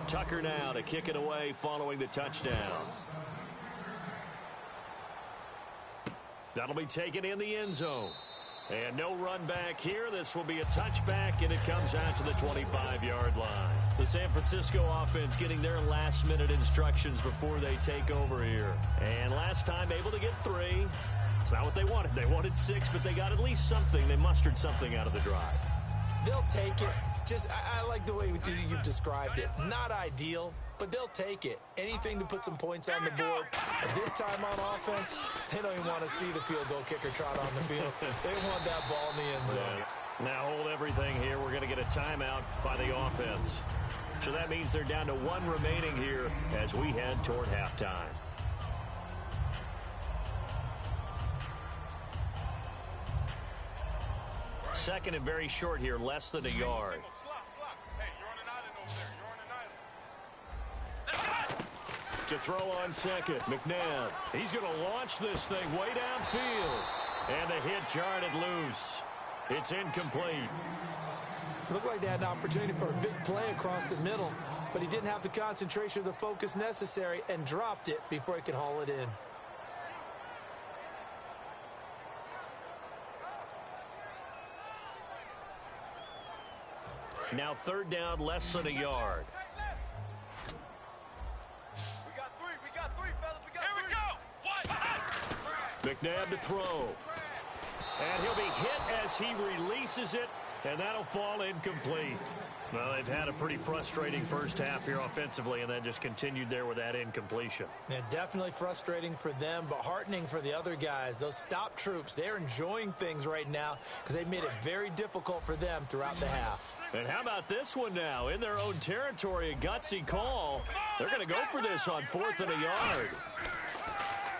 Tucker now to kick it away following the touchdown. That'll be taken in the end zone. And no run back here. This will be a touchback, and it comes out to the 25-yard line. The San Francisco offense getting their last-minute instructions before they take over here. And last time able to get 3. It's not what they wanted. They wanted 6, but they got at least something. They mustered something out of the drive. They'll take it. I like the way you've described it. Not ideal, but they'll take it. Anything to put some points on the board. At this time on offense, they don't even want to see the field goal kicker trot on the field. They want that ball in the end zone. Now hold everything here. We're going to get a timeout by the offense. So that means they're down to 1 remaining here as we head toward halftime. Second and very short here, less than a yard. To throw on second, McNabb. He's going to launch this thing way downfield. And the hit jarred loose. It's incomplete. Looked like they had an opportunity for a big play across the middle, but he didn't have the concentration or the focus necessary and dropped it before he could haul it in. Now third down, less than a yard. We got three, fellas. Here we go. McNabb to throw. And he'll be hit as he releases it, and that'll fall incomplete. Well, they've had a pretty frustrating first half here offensively, and then just continued there with that incompletion. Yeah, definitely frustrating for them, but heartening for the other guys. Those stop troops, they're enjoying things right now because they made it very difficult for them throughout the half. And how about this one now? In their own territory, a gutsy call. They're going to go for this on 4th and a yard.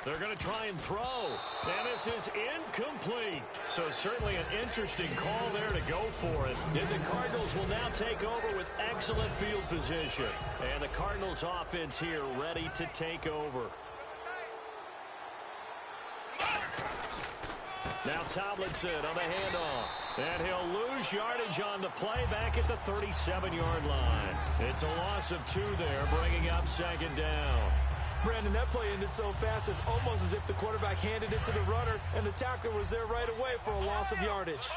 They're going to try and throw. And this is incomplete. So certainly an interesting call there to go for it. And the Cardinals will now take over with excellent field position. And the Cardinals offense here ready to take over. Now Tomlinson on the handoff. And he'll lose yardage on the play back at the 37-yard line. It's a loss of 2 there, bringing up second down. Brandon, that play ended so fast, it's almost as if the quarterback handed it to the runner, and the tackler was there right away for a loss of yardage.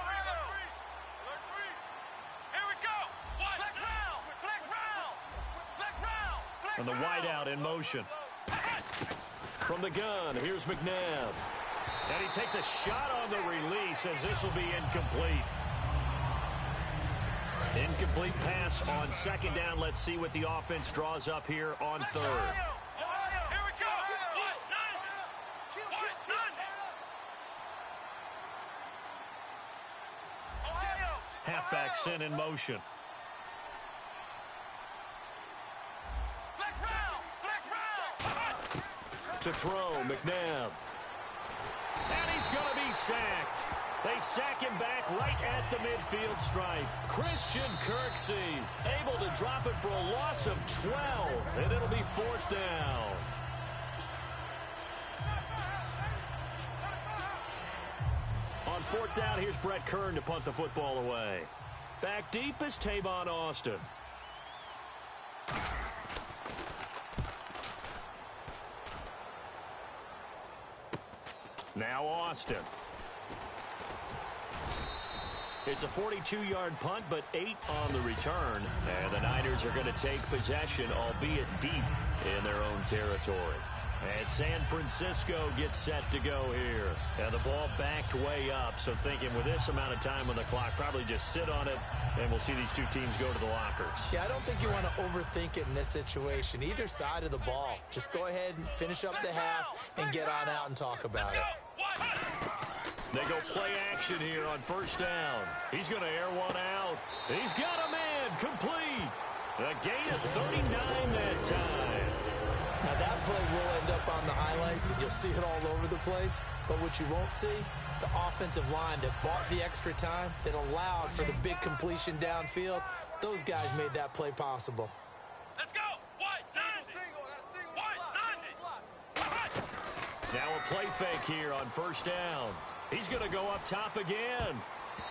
Here we go. Flex round. And the wideout in motion. From the gun, here's McNabb. And he takes a shot on the release as this will be incomplete. Incomplete pass on second down. Let's see what the offense draws up here on third. Halfback sent in motion. To throw, McNabb. And he's going to be sacked. They sack him back right at the midfield stripe. Christian Kirksey able to drop it for a loss of 12, and it'll be 4th down. On 4th down, here's Brett Kern to punt the football away. Back deep is Tavon Austin. Now Austin. It's a 42-yard punt, but 8 on the return. And the Niners are going to take possession, albeit deep in their own territory. And San Francisco gets set to go here. And the ball backed way up, so thinking with this amount of time on the clock, probably just sit on it, and we'll see these two teams go to the lockers. Yeah, I don't think you want to overthink it in this situation. Either side of the ball. Just go ahead and finish up the half and get on out and talk about it. They go play action here on first down. He's going to air one out. He's got a man complete. A gain of 39 that time. Now that play will end up on the highlights, and you'll see it all over the place. But what you won't see, the offensive line that bought the extra time, that allowed for the big completion downfield, those guys made that play possible. Let's go. Now a play fake here on first down. He's going to go up top again.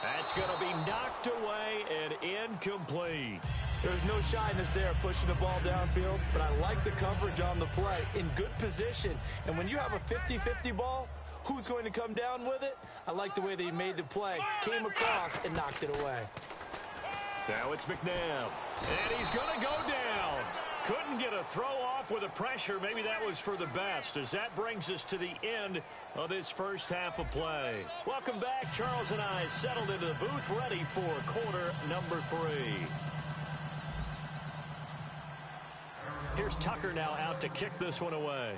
That's going to be knocked away and incomplete. There's no shyness there pushing the ball downfield, but I like the coverage on the play. In good position. And when you have a 50-50 ball, who's going to come down with it? I like the way they made the play. Came across and knocked it away. Now it's McNabb. And he's going to go down. Couldn't get a throw off with the pressure. Maybe that was for the best, as that brings us to the end of this first half of play. Welcome back. Charles and I settled into the booth, ready for quarter number 3. Here's Tucker now out to kick this one away.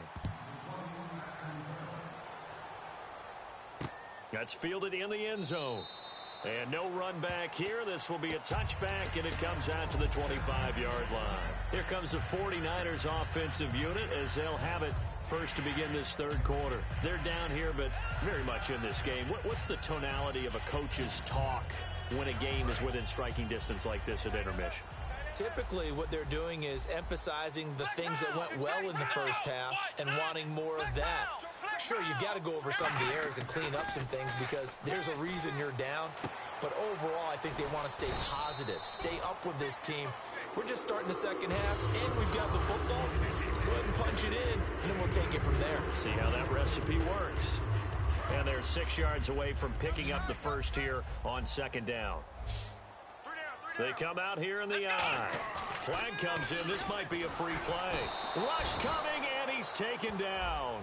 That's fielded in the end zone. And no run back here. This will be a touchback, and it comes out to the 25-yard line. Here comes the 49ers offensive unit as they'll have it first to begin this third quarter. They're down here, but very much in this game. What's the tonality of a coach's talk when a game is within striking distance like this at intermission? Typically, what they're doing is emphasizing the things that went well in the first half and wanting more of that. Sure, you've got to go over some of the errors and clean up some things because there's a reason you're down. But overall, I think they want to stay positive, stay up with this team. We're just starting the second half, and we've got the football. Let's go ahead and punch it in, and then we'll take it from there. See how that recipe works. And they're 6 yards away from picking up the first here on second down. They come out here in the eye. Flag comes in. This might be a free play. Rush coming, and he's taken down.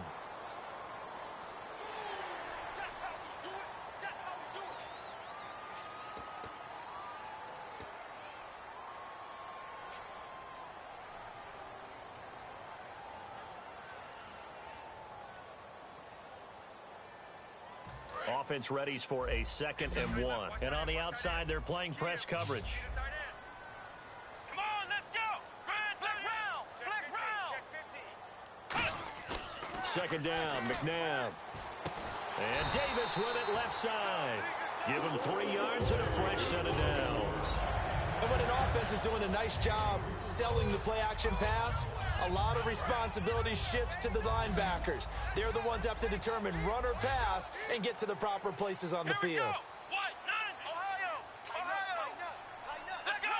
Offense readies for a 2nd and 1. And on the outside, they're playing press coverage. Come on, let's go. Flex round. Second down, McNabb. And Davis with it left side. Give him 3 yards and a fresh set of downs. And when an offense is doing a nice job selling the play-action pass, a lot of responsibility shifts to the linebackers. They're the ones that have to determine run or pass and get to the proper places on the field. White, 9, Ohio. Let's go.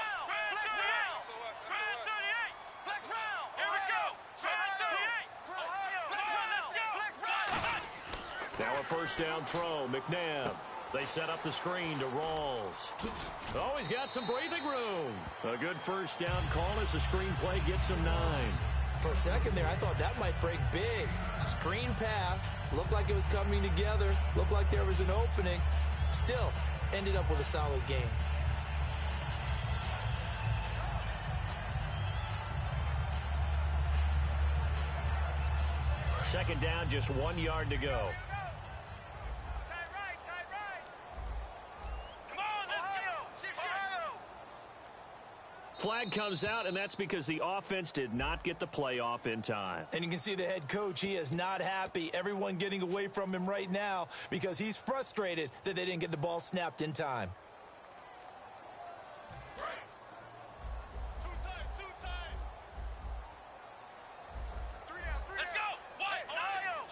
Flex round. Grand 38. Flex round. Here we go. Grand 38. Ohio. Let's go. Now a first down throw, McNabb. They set up the screen to Rawls. Oh, he's got some breathing room. A good first down call as the screenplay gets him 9. For a second there, I thought that might break big. Screen pass. Looked like it was coming together. Looked like there was an opening. Still, ended up with a solid game. Second down, just 1 yard to go. Flag comes out, and that's because the offense did not get the play off in time. And you can see the head coach, he is not happy. Everyone getting away from him right now because he's frustrated that they didn't get the ball snapped in time. Two times. 3 down. Let's go. White, Ohio.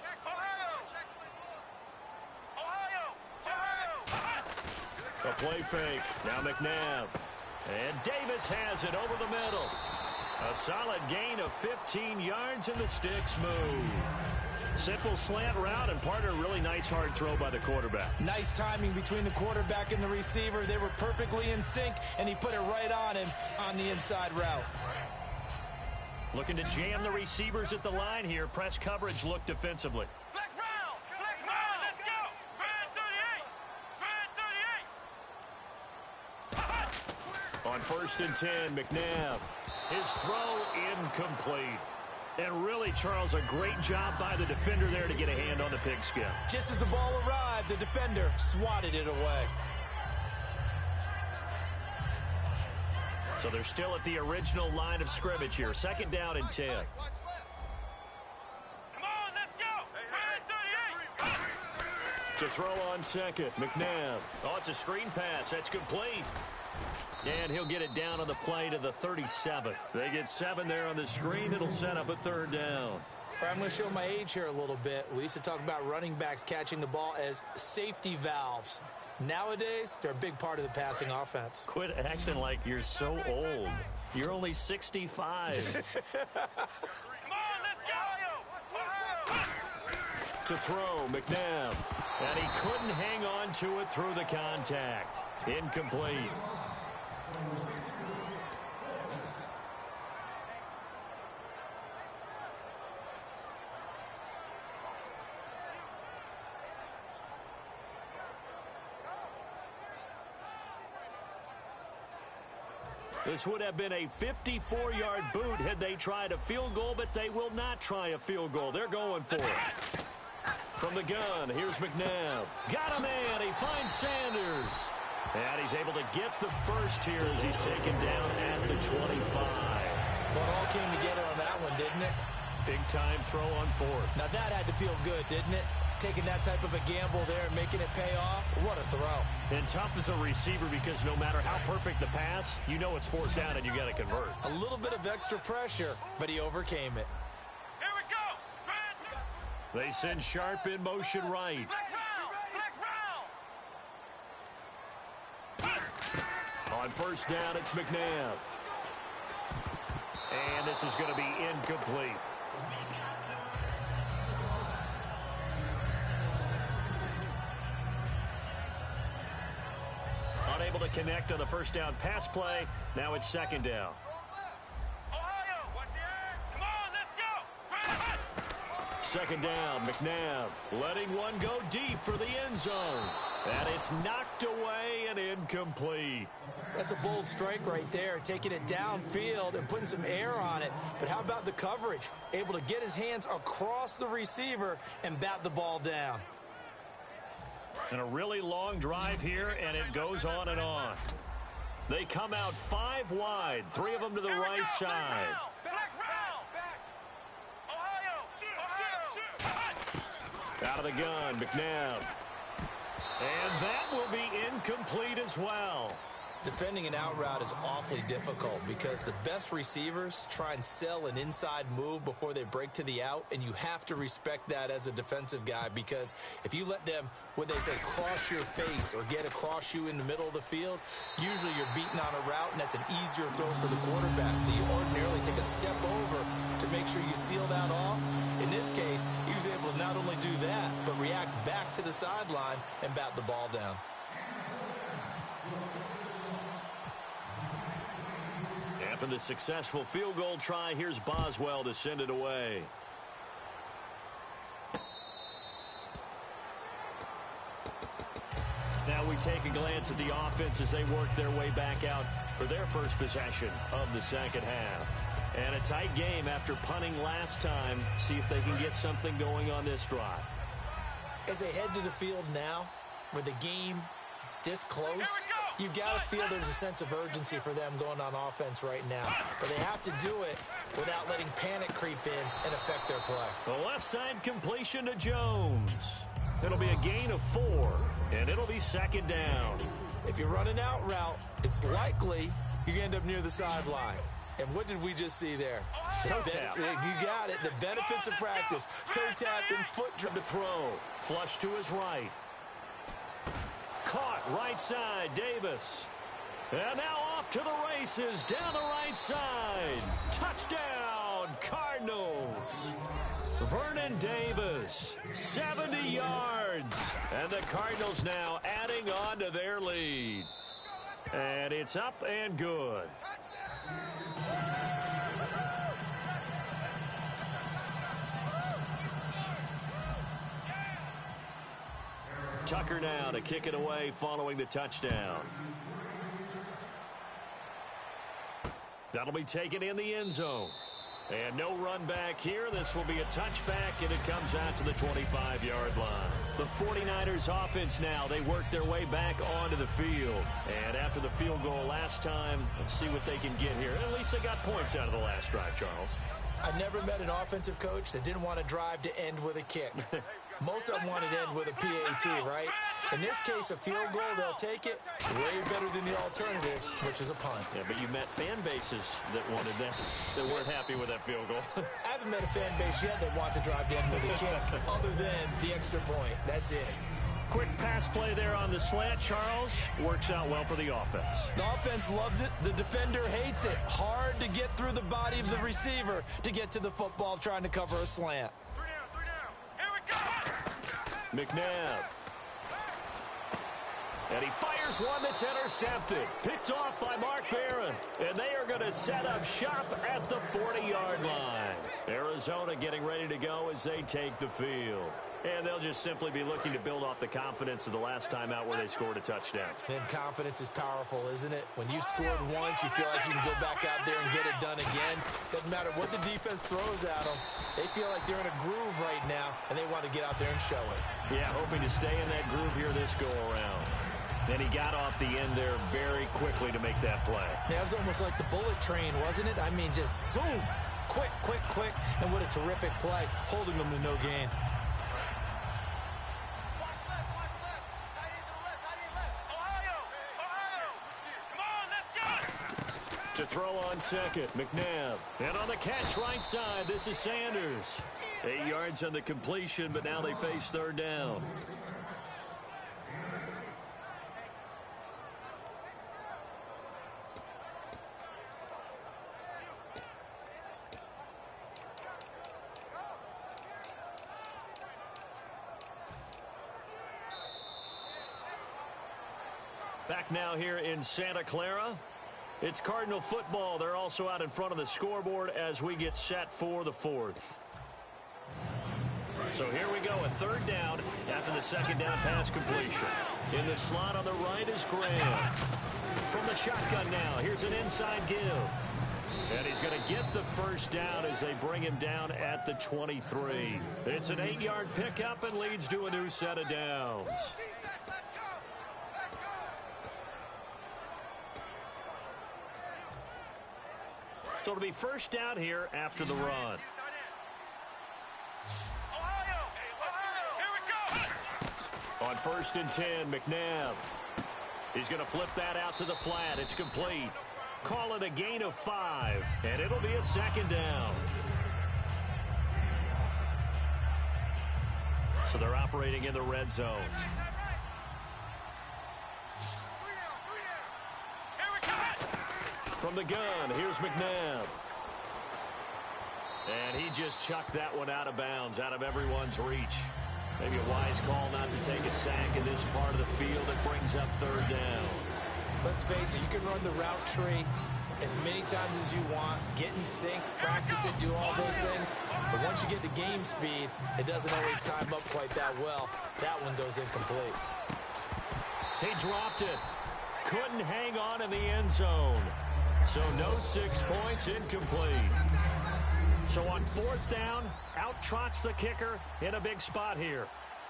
A play fake. Now McNabb. And Davis has it over the middle. A solid gain of 15 yards, and the sticks move. Simple slant route, and partner, really nice hard throw by the quarterback. Nice timing between the quarterback and the receiver. They were perfectly in sync, and he put it right on him on the inside route. Looking to jam the receivers at the line here. Press coverage look defensively. Flex round. Let's go. Grand 38. On 1st and 10, McNabb. His throw incomplete. And really, Charles, a great job by the defender there to get a hand on the pigskin. Just as the ball arrived, the defender swatted it away. So they're still at the original line of scrimmage here. 2nd down and 10. Come on, let's go. Grand 38. To throw on 2nd, McNabb. Oh, it's a screen pass. That's complete. And he'll get it down on the play to the 37. They get 7 there on the screen. It'll set up a 3rd down. I'm going to show my age here a little bit. We used to talk about running backs catching the ball as safety valves. Nowadays, they're a big part of the passing offense. Quit acting like you're so old. You're only 65. Come on, let's go! To throw, McNabb. And he couldn't hang on to it through the contact. Incomplete. This would have been a 54-yard boot had they tried a field goal, but they will not try a field goal. They're going for it. From the gun, here's McNabb. Got a man. He finds Sanders. And he's able to get the first here as he's taken down at the 25. Well, it all came together on that one, didn't it? Big-time throw on fourth. Now, that had to feel good, didn't it? Taking that type of a gamble there and making it pay off. What a throw. And tough as a receiver because no matter how perfect the pass, you know it's fourth down and you got to convert. A little bit of extra pressure, but he overcame it. Here we go! They send Sharp in motion right. On first down, it's McNabb. And this is going to be incomplete. Unable to connect on the first down pass play. Now it's second down. Ohio! Come on, let's go! Second down, McNabb letting one go deep for the end zone. And it's knocked away and incomplete. That's a bold strike right there, taking it downfield and putting some air on it. But how about the coverage? Able to get his hands across the receiver and bat the ball down. And a really long drive here, and it goes on and on. They come out 5 wide, 3 of them to the right side. Out of the gun, McNabb. And that will be incomplete as well. Defending an out route is awfully difficult because the best receivers try and sell an inside move before they break to the out, and you have to respect that as a defensive guy because if you let them, what they say, cross your face or get across you in the middle of the field, usually you're beaten on a route, and that's an easier throw for the quarterback. So you ordinarily take a step over to make sure you seal that off. In this case, he was able to not only do that, but react back to the sideline and bat the ball down. After the successful field goal try, here's Boswell to send it away. Now we take a glance at the offense as they work their way back out for their first possession of the second half. And a tight game after punting last time. See if they can get something going on this drive. As they head to the field now, with the game this close, you've got to feel there's a sense of urgency for them going on offense right now. But they have to do it without letting panic creep in and affect their play. The left side completion to Jones. It'll be a gain of 4, and it'll be second down. If you run an out route, it's likely you're going to end up near the sideline. And what did we just see there? Toe tap. You got it. The benefits of practice. Toe tap and foot drop. To throw. Flush to his right. Caught right side, Davis. And now off to the races, down the right side. Touchdown, Cardinals. Vernon Davis, 70 yards. And the Cardinals now adding on to their lead. And it's up and good. Tucker now to kick it away following the touchdown. That'll be taken in the end zone. And no run back here. This will be a touchback, and it comes out to the 25-yard line. The 49ers offense now, they work their way back onto the field. And after the field goal last time, let's see what they can get here. At least they got points out of the last drive, Charles. I never met an offensive coach that didn't want a drive to end with a kick. Most of them want it to end with a PAT, right? In this case, a field goal, they'll take it way better than the alternative, which is a punt. Yeah, but you met fan bases that wanted that, that weren't happy with that field goal. I haven't met a fan base yet that wants a drive to end with a kick, other than the extra point. That's it. Quick pass play there on the slant, Charles. Works out well for the offense. The offense loves it. The defender hates it. Hard to get through the body of the receiver to get to the football trying to cover a slant. 3 down. Here we go. McNabb. And he fires one that's intercepted. Picked off by Mark Barron. And they are going to set up shop at the 40-yard line. Arizona getting ready to go as they take the field. And they'll just simply be looking to build off the confidence of the last time out where they scored a touchdown. And confidence is powerful, isn't it? When you scored once, you feel like you can go back out there and get it done again. Doesn't matter what the defense throws at them. They feel like they're in a groove right now, and they want to get out there and show it. Yeah, hoping to stay in that groove here this go-around. And he got off the end there very quickly to make that play. Yeah, it was almost like the bullet train, wasn't it? I mean, just zoom. Quick, quick, quick. And what a terrific play, holding them to no gain. To throw on second, McNabb. And on the catch right side, this is Sanders. 8 yards on the completion, but now they face third down. Back now here in Santa Clara. It's Cardinal football. They're also out in front of the scoreboard as we get set for the fourth. So here we go, a third down after the second down pass completion. In the slot on the right is Graham. From the shotgun now, here's an inside give. And he's going to get the first down as they bring him down at the 23. It's an 8-yard pickup and leads to a new set of downs. So it'll be first down here after the run. On 1st and 10, McNabb. He's going to flip that out to the flat. It's complete. Call it a gain of 5, and it'll be a second down. So they're operating in the red zone. From the gun, here's McNabb. And he just chucked that one out of bounds, out of everyone's reach. Maybe a wise call not to take a sack in this part of the field that brings up third down. Let's face it, you can run the route tree as many times as you want, get in sync, practice it, do all those things. But once you get to game speed, it doesn't always time up quite that well. That one goes incomplete. He dropped it. Couldn't hang on in the end zone. So no 6 points, incomplete. So on 4th down, out trots the kicker in a big spot here.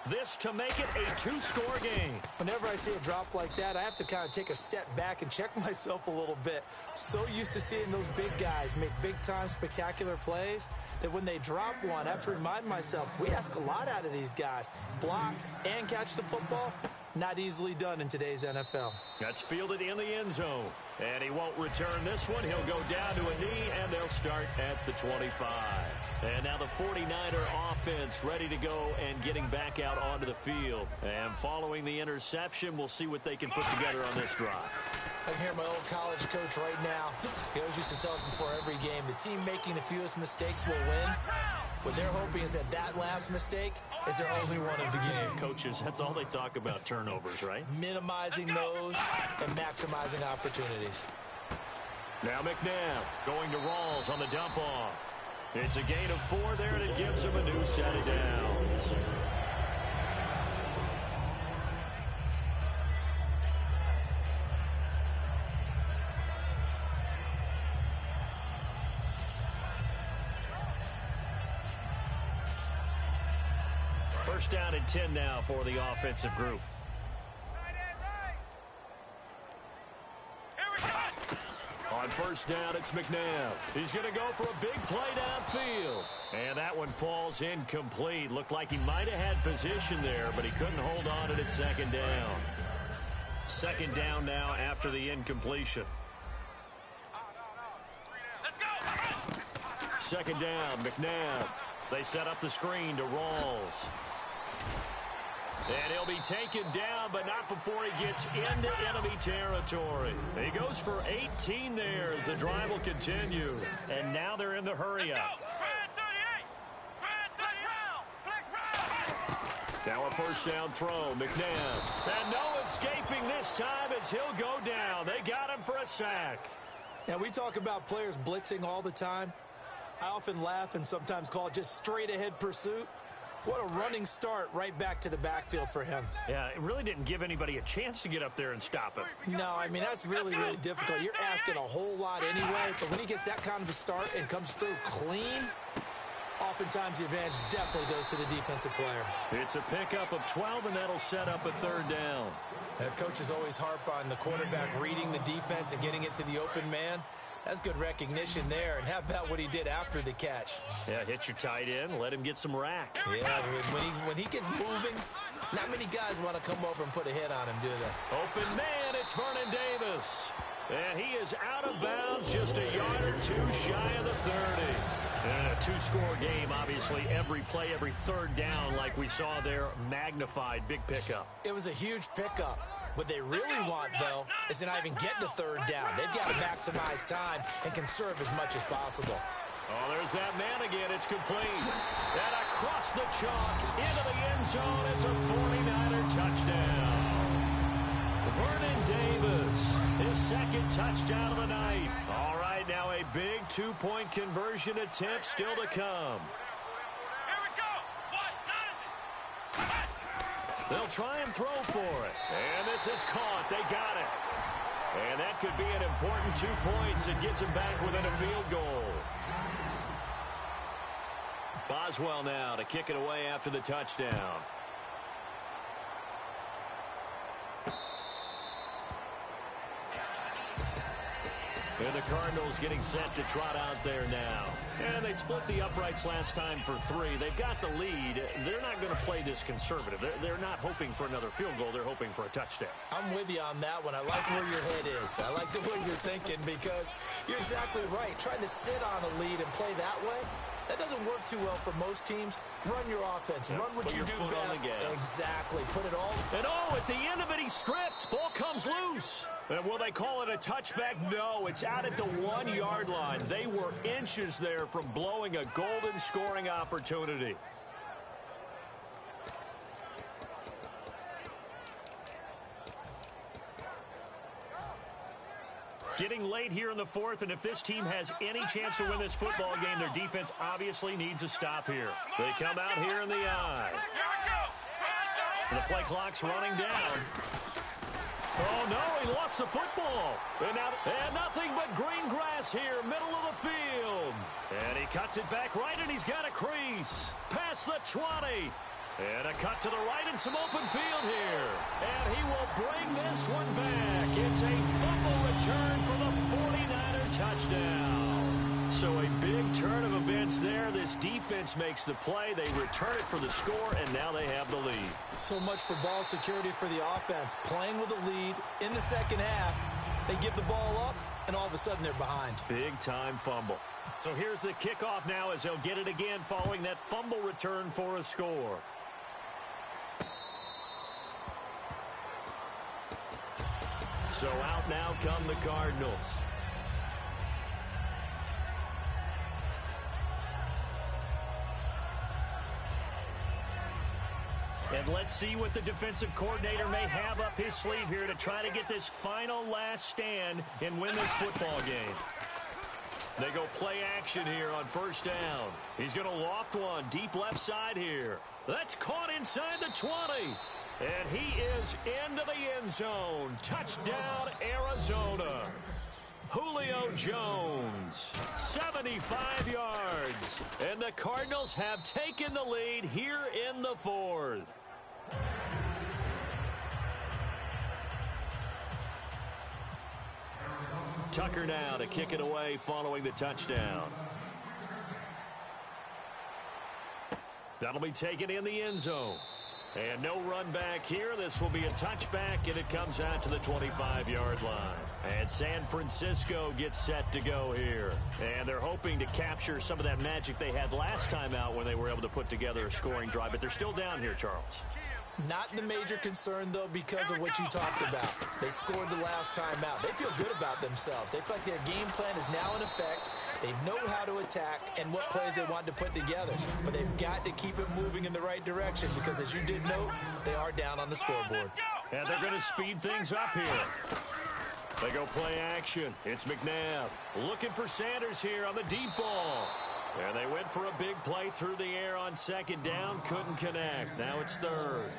This to make it a 2-score game. Whenever I see a drop like that, I have to kind of take a step back and check myself a little bit. So used to seeing those big guys make big-time spectacular plays that when they drop one, I have to remind myself, we ask a lot out of these guys. Block and catch the football, not easily done in today's NFL. That's fielded in the end zone. And he won't return this one. He'll go down to a knee, and they'll start at the 25. And now the 49er offense ready to go and getting back out onto the field. And following the interception, we'll see what they can put together on this drive. I can hear my old college coach right now. He always used to tell us before every game, the team making the fewest mistakes will win. What they're hoping is that last mistake is their only one of the game. Coaches, that's all they talk about, turnovers, right? Minimizing those and maximizing opportunities. Now McNabb going to Rawls on the dump off. It's a gain of 4 there, and it gives him a new set of downs. First down and 10 now for the offensive group. On first down, it's McNabb. He's going to go for a big play downfield. And that one falls incomplete. Looked like he might have had position there, but he couldn't hold on to it at second down. Second down now after the incompletion. Second down, McNabb. They set up the screen to Rawls. And he'll be taken down, but not before he gets into enemy territory. He goes for 18 there as the drive will continue. And now they're in the hurry-up. Now a first down throw, McNabb. And no escaping this time as he'll go down. They got him for a sack. Now, we talk about players blitzing all the time. I often laugh and sometimes call it just straight-ahead pursuit. What a running start right back to the backfield for him. Yeah, it really didn't give anybody a chance to get up there and stop him. No, I mean, that's really, really difficult. You're asking a whole lot anyway, but when he gets that kind of a start and comes through clean, oftentimes the advantage definitely goes to the defensive player. It's a pickup of 12, and that'll set up a third down. Coaches always harp on the quarterback reading the defense and getting it to the open man. That's good recognition there. And how about what he did after the catch? Yeah, hit your tight end, let him get some rack. Yeah, when he gets moving, not many guys want to come over and put a hit on him, do they? Open man, it's Vernon Davis. And he is out of bounds, just a yard or two shy of the 30. And a two-score game, obviously, every play, every third down, like we saw there, magnified, big pickup. It was a huge pickup. What they really want, though, is to not even get to third down. They've got to maximize time and conserve as much as possible. Oh, there's that man again. It's complete. And across the chalk, into the end zone. It's a 49er touchdown. Vernon Davis, his second touchdown of the night. All right, now a big two-point conversion attempt still to come. Here we go. They'll try and throw for it. And this is caught. They got it. And that could be an important 2 points that gets him back within a field goal. Boswell now to kick it away after the touchdown. And the Cardinals getting set to trot out there now. And they split the uprights last time for 3. They've got the lead. They're not going to play this conservative. They're not hoping for another field goal. They're hoping for a touchdown. I'm with you on that one. I like where your head is. I like the way you're thinking because you're exactly right. Trying to sit on a lead and play that way, that doesn't work too well for most teams. Run your offense. Yep, run what you do best. Exactly. Put it all. And at the end of it, he stripped. Ball comes loose. And will they call it a touchback? No, it's out at the 1 yard line. They were inches there from blowing a golden scoring opportunity. Getting late here in the fourth, and if this team has any chance to win this football game, their defense obviously needs a stop here. They come out here in the eye. And the play clock's running down. Oh, no, he lost the football. And nothing but green grass here, middle of the field. And he cuts it back right, and he's got a crease. Past the 20. And a cut to the right and some open field here. And he will bring this one back. It's a fumble return for the 49er touchdown. So a big turn of events there. This defense makes the play. They return it for the score, and now they have the lead. So much for ball security for the offense. Playing with a lead in the second half. They give the ball up, and all of a sudden they're behind. Big-time fumble. So here's the kickoff now as they'll get it again following that fumble return for a score. So out now come the Cardinals. And let's see what the defensive coordinator may have up his sleeve here to try to get this final last stand and win this football game. They go play action here on first down. He's going to loft one deep left side here. That's caught inside the 20. And he is into the end zone. Touchdown, Arizona. Julio Jones, 75 yards. And the Cardinals have taken the lead here in the fourth. Tucker now to kick it away following the touchdown. That'll be taken in the end zone. And no run back here. This will be a touchback, and it comes out to the 25-yard line. And San Francisco gets set to go here. And they're hoping to capture some of that magic they had last time out when they were able to put together a scoring drive. But they're still down here, Charles. Not the major concern, though, because of what you talked about. They scored the last time out. They feel good about themselves. They feel like their game plan is now in effect. They know how to attack and what plays they want to put together. But they've got to keep it moving in the right direction because, as you did note, they are down on the scoreboard. And they're going to speed things up here. They go play action. It's McNabb looking for Sanders here on the deep ball. And they went for a big play through the air on second down. Couldn't connect. Now it's third.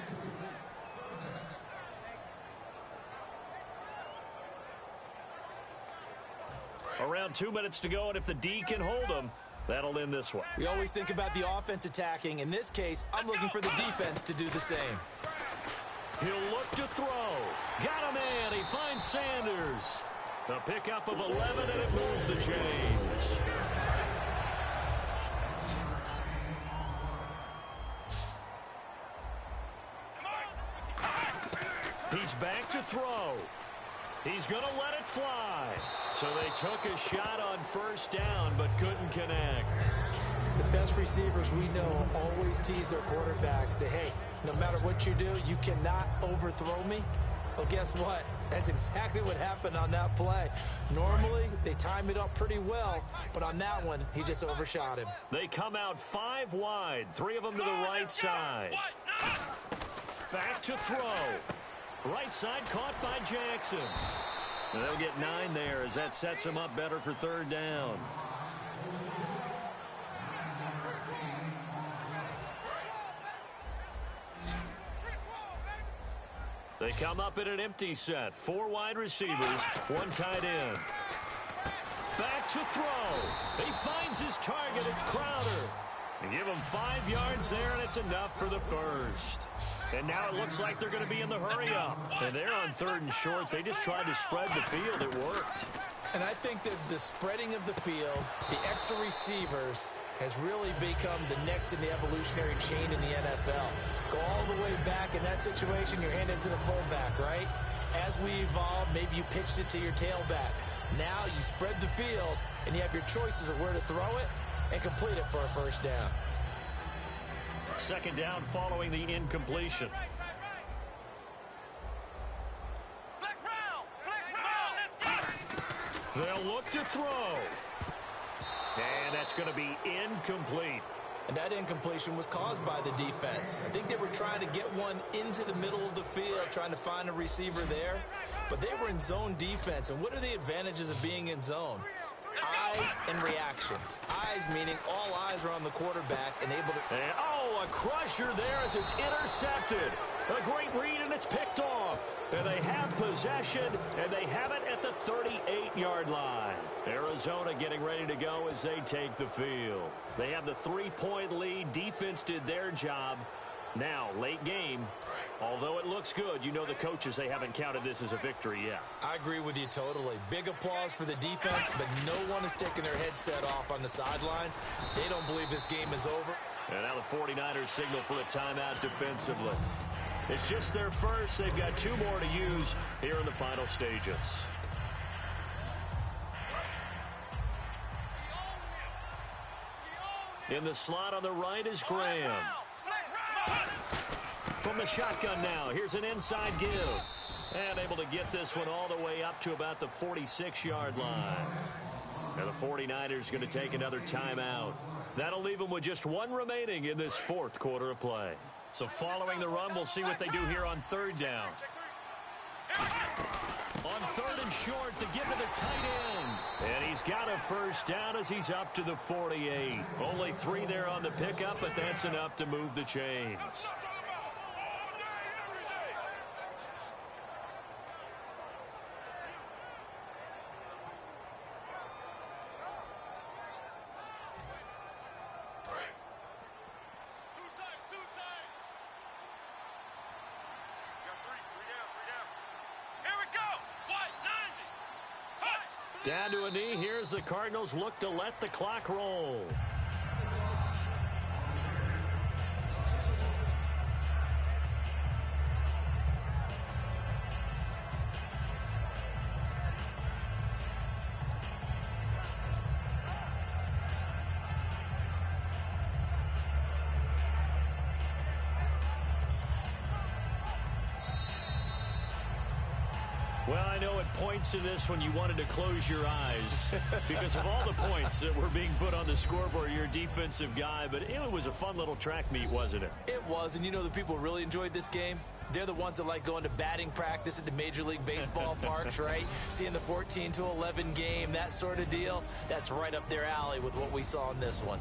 Around 2 minutes to go, and if the D can hold them, that'll end this one. We always think about the offense attacking. In this case, I'm looking for the defense to do the same. He'll look to throw. Got a man. He finds Sanders. A pickup of 11, and it moves the chains. He's back to throw. He's going to let it fly. So they took a shot on first down, but couldn't connect. The best receivers we know always tease their quarterbacks that, hey, no matter what you do, you cannot overthrow me. Well, guess what? That's exactly what happened on that play. Normally, they time it up pretty well, but on that one, he just overshot him. They come out 5 wide, 3 of them to the right side. Back to throw. Right side caught by Jackson. And they'll get 9 there as that sets them up better for third down. They come up in an empty set. 4 wide receivers, 1 tight end. Back to throw. He finds his target. It's Crowder. They give him 5 yards there, and it's enough for the first. And now it looks like they're going to be in the hurry-up. And they're on 3rd and short. They just tried to spread the field. It worked. And I think that the spreading of the field, the extra receivers, has really become the next in the evolutionary chain in the NFL. Go all the way back in that situation, you're handed to the fullback, right? As we evolve, maybe you pitched it to your tailback. Now you spread the field, and you have your choices of where to throw it and complete it for a first down. Second down following the incompletion. They'll look to throw. And that's going to be incomplete. And that incompletion was caused by the defense. I think they were trying to get one into the middle of the field, trying to find a receiver there. But they were in zone defense. And what are the advantages of being in zone? Eyes and reaction. Eyes meaning all eyes are on the quarterback and able to... And, a crusher there as it's intercepted. A great read, and it's picked off. And they have possession, and they have it at the 38-yard line. Arizona getting ready to go as they take the field. They have the 3-point lead. Defense did their job. Now, late game, although it looks good, you know the coaches, they haven't counted this as a victory yet. I agree with you totally. Big applause for the defense, but no one is taking their headset off on the sidelines. They don't believe this game is over. And now the 49ers signal for a timeout defensively. It's just their first. They've got 2 more to use here in the final stages. In the slot on the right is Graham. From the shotgun now, here's an inside give. And able to get this one all the way up to about the 46-yard line. And the 49ers going to take another timeout. That'll leave them with just 1 remaining in this 4th quarter of play. So following the run, we'll see what they do here on 3rd down. On 3rd and short to give to the tight end. And he's got a first down as he's up to the 48. Only 3 there on the pickup, but that's enough to move the chains. Down to a knee. Here's the Cardinals look to let the clock roll. Well, I know at points in this when you wanted to close your eyes because of all the points that were being put on the scoreboard. You're a defensive guy, but it was a fun little track meet, wasn't it? It was, and you know the people who really enjoyed this game? They're the ones that like going to batting practice at the Major League Baseball parks, right? Seeing the 14-11 game, that sort of deal. That's right up their alley with what we saw in this one.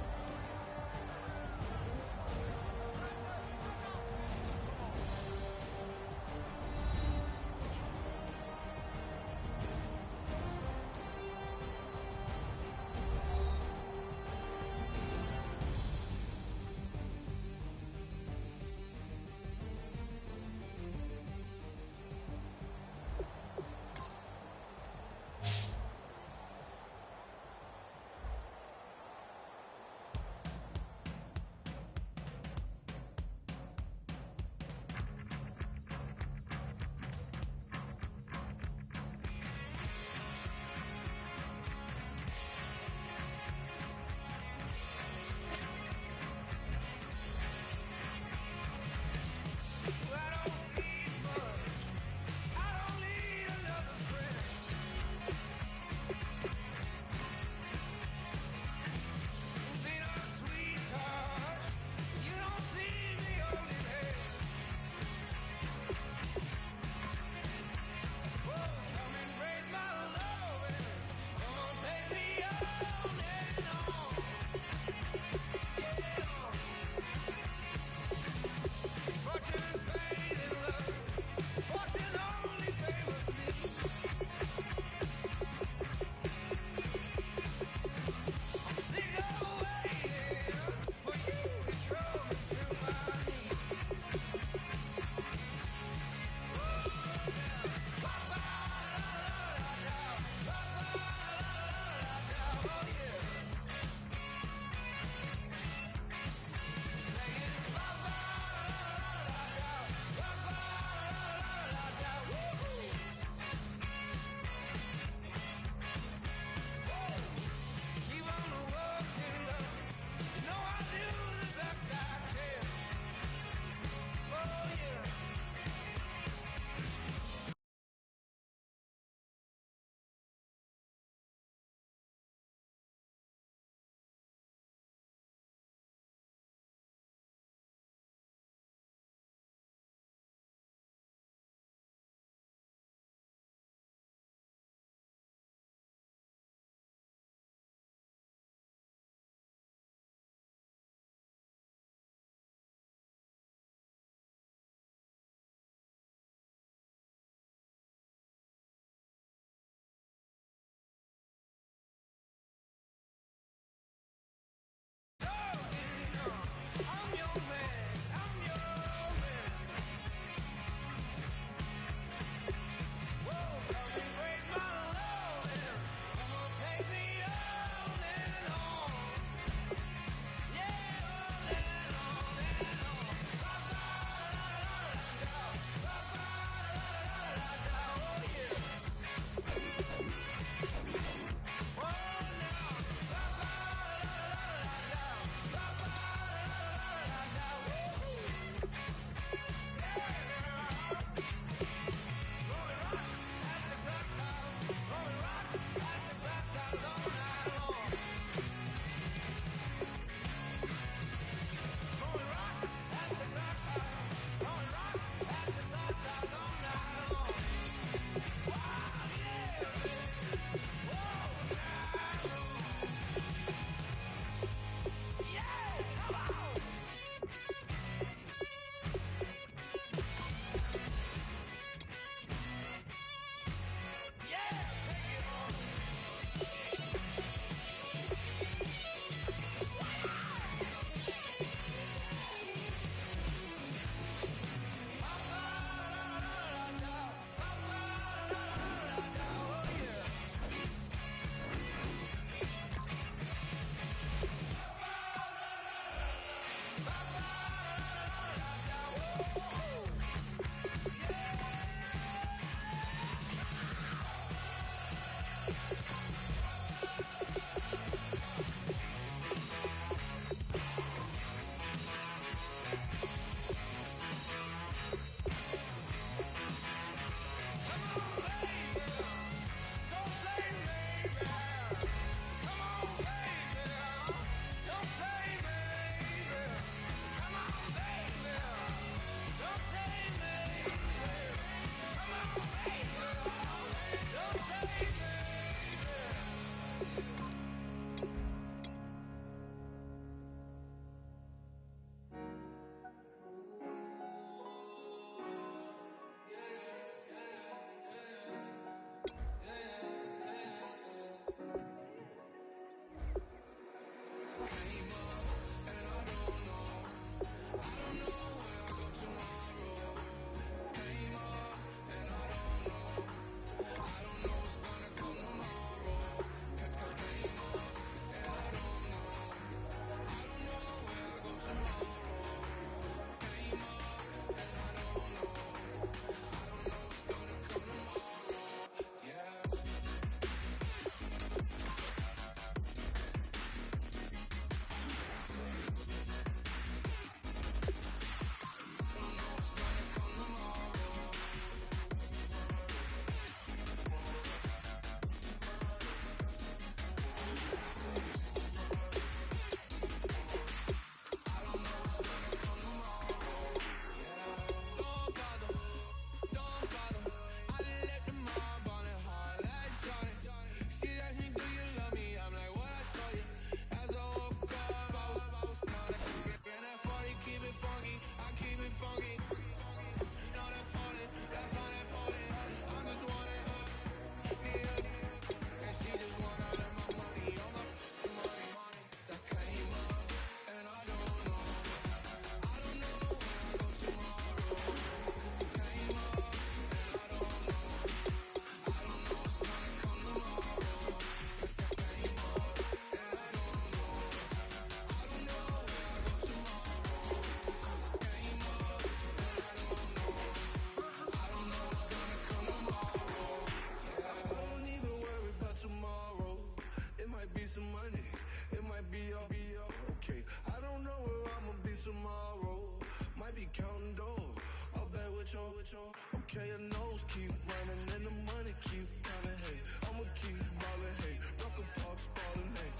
Okay, your nose keep running and the money keep coming. Hey, I'ma keep ballin'. Hey, Rucker Park Spalding. Hey,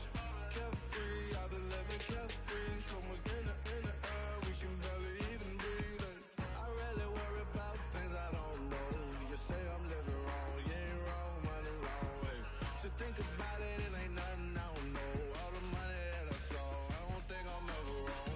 carefree, I've been living carefree. So much in the air, we can barely even breathe. Hey, I rarely worry about things I don't know. You say I'm living wrong, you ain't wrong, money long way. So think about it, it ain't nothing I don't know. All the money that I saw, I don't think I'm ever wrong.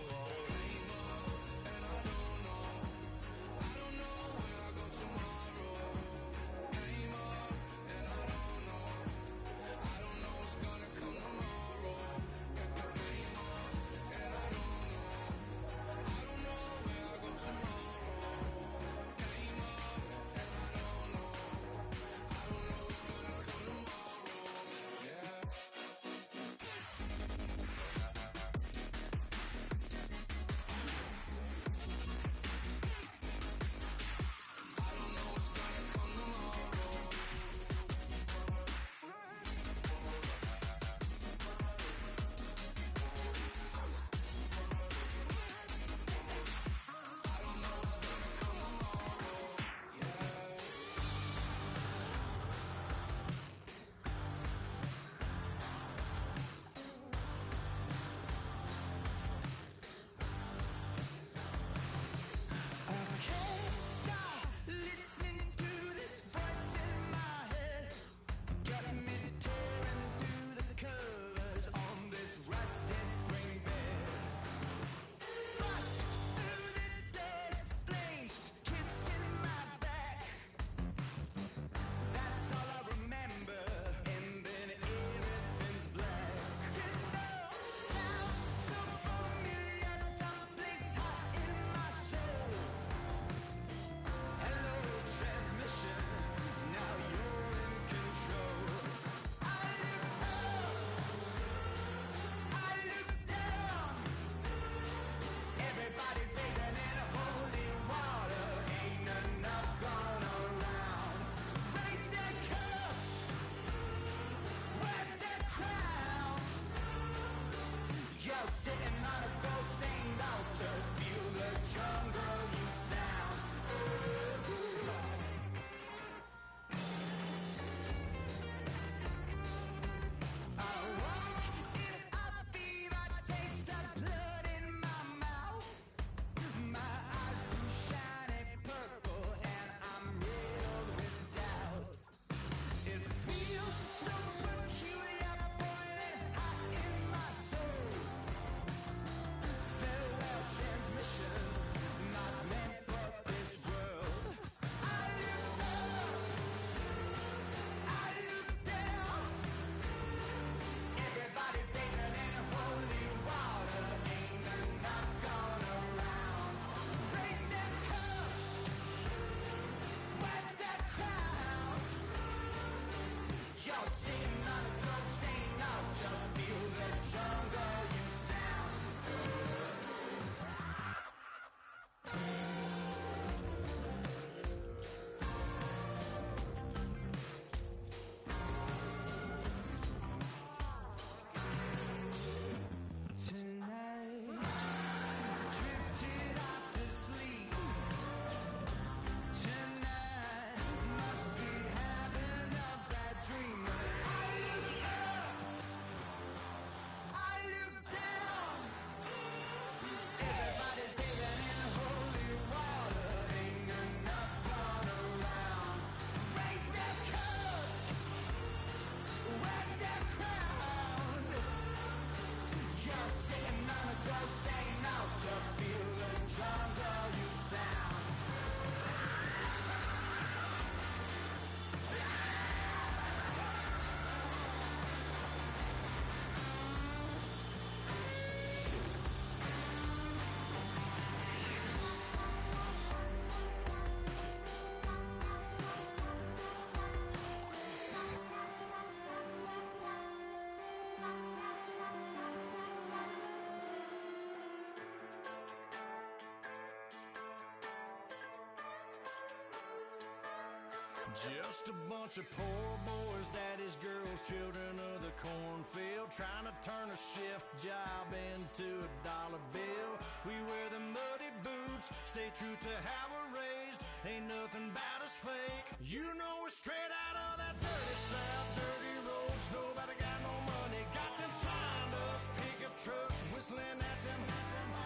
Just a bunch of poor boys, daddy's girls, children of the cornfield, trying to turn a shift job into a dollar bill. We wear the muddy boots, stay true to how we're raised. Ain't nothing about us fake. You know we're straight out of that dirty South, dirty roads. Nobody got no money, got them signed up pickup trucks, whistling at them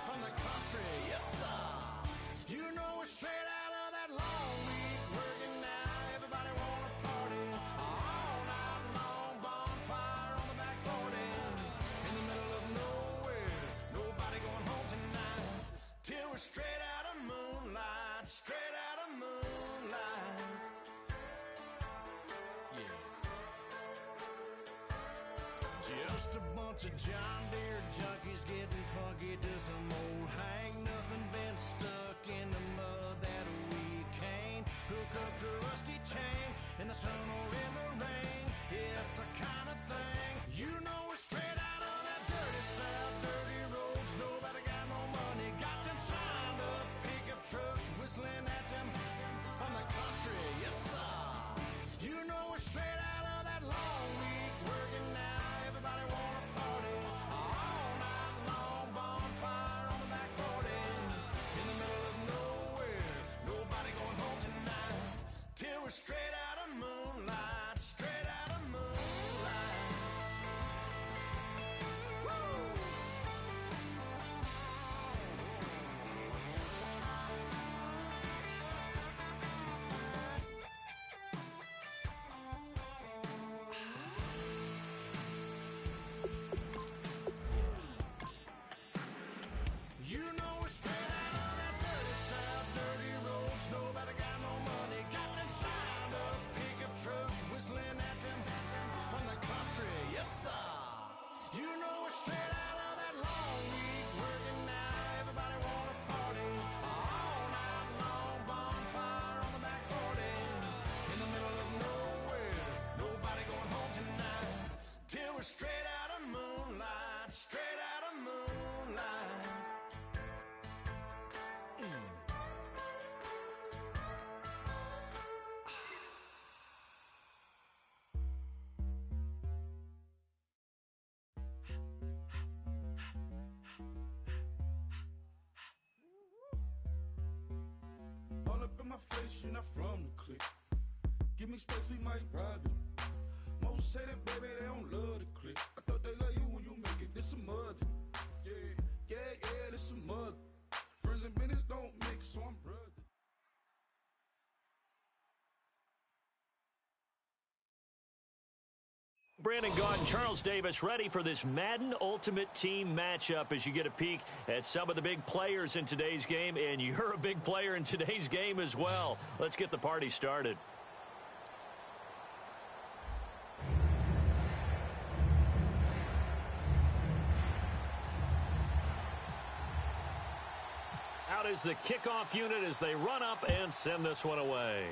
from the country. Yes, sir. You know we're straight out of that long week working now. Everybody wanna party all night long, bonfire on the back 40 in the middle of nowhere. Nobody going home tonight till we're straight out of moonlight, straight out of moonlight. Yeah. Just a bunch of John Deere junkies getting funky to some old hang. Nothing been stuck in the mud that we can't hook up to a rusty chain in the sun or in the rain. It's the kind of thing. You know we're straight out of that dirty South, dirty roads. Nobody got no money, got them signed up pickup trucks, whistling at them from the country. Yes, sir. You know we're straight out of that long week working now. Everybody wanna party all night long, bonfire on the back 40 in the middle of nowhere. Nobody going home tonight till we're straight out of moonlight, straight out of moonlight. Woo! You know we're straight out of that dirty South, dirty roads. Nobody got no money, got them signed up pickup trucks, whistling at them from the country. Yes, sir. You know we're straight out of that long week working now. Everybody wanna party all night long, bonfire on the back 40 in the middle of nowhere. Nobody going home tonight till we're straight out of moonlight, straight out of moonlight. All up in my face, you're not from the clique. Give me space, we might ride it. Most say that, baby, they don't love the clique. I thought they love you when you make it. This some mud. Yeah, this some mud. Friends and business don't mix, so I'm brother. Brandon Gaud and Charles Davis ready for this Madden Ultimate Team matchup as you get a peek at some of the big players in today's game, and you're a big player in today's game as well. Let's get the party started. Out is the kickoff unit as they run up and send this one away.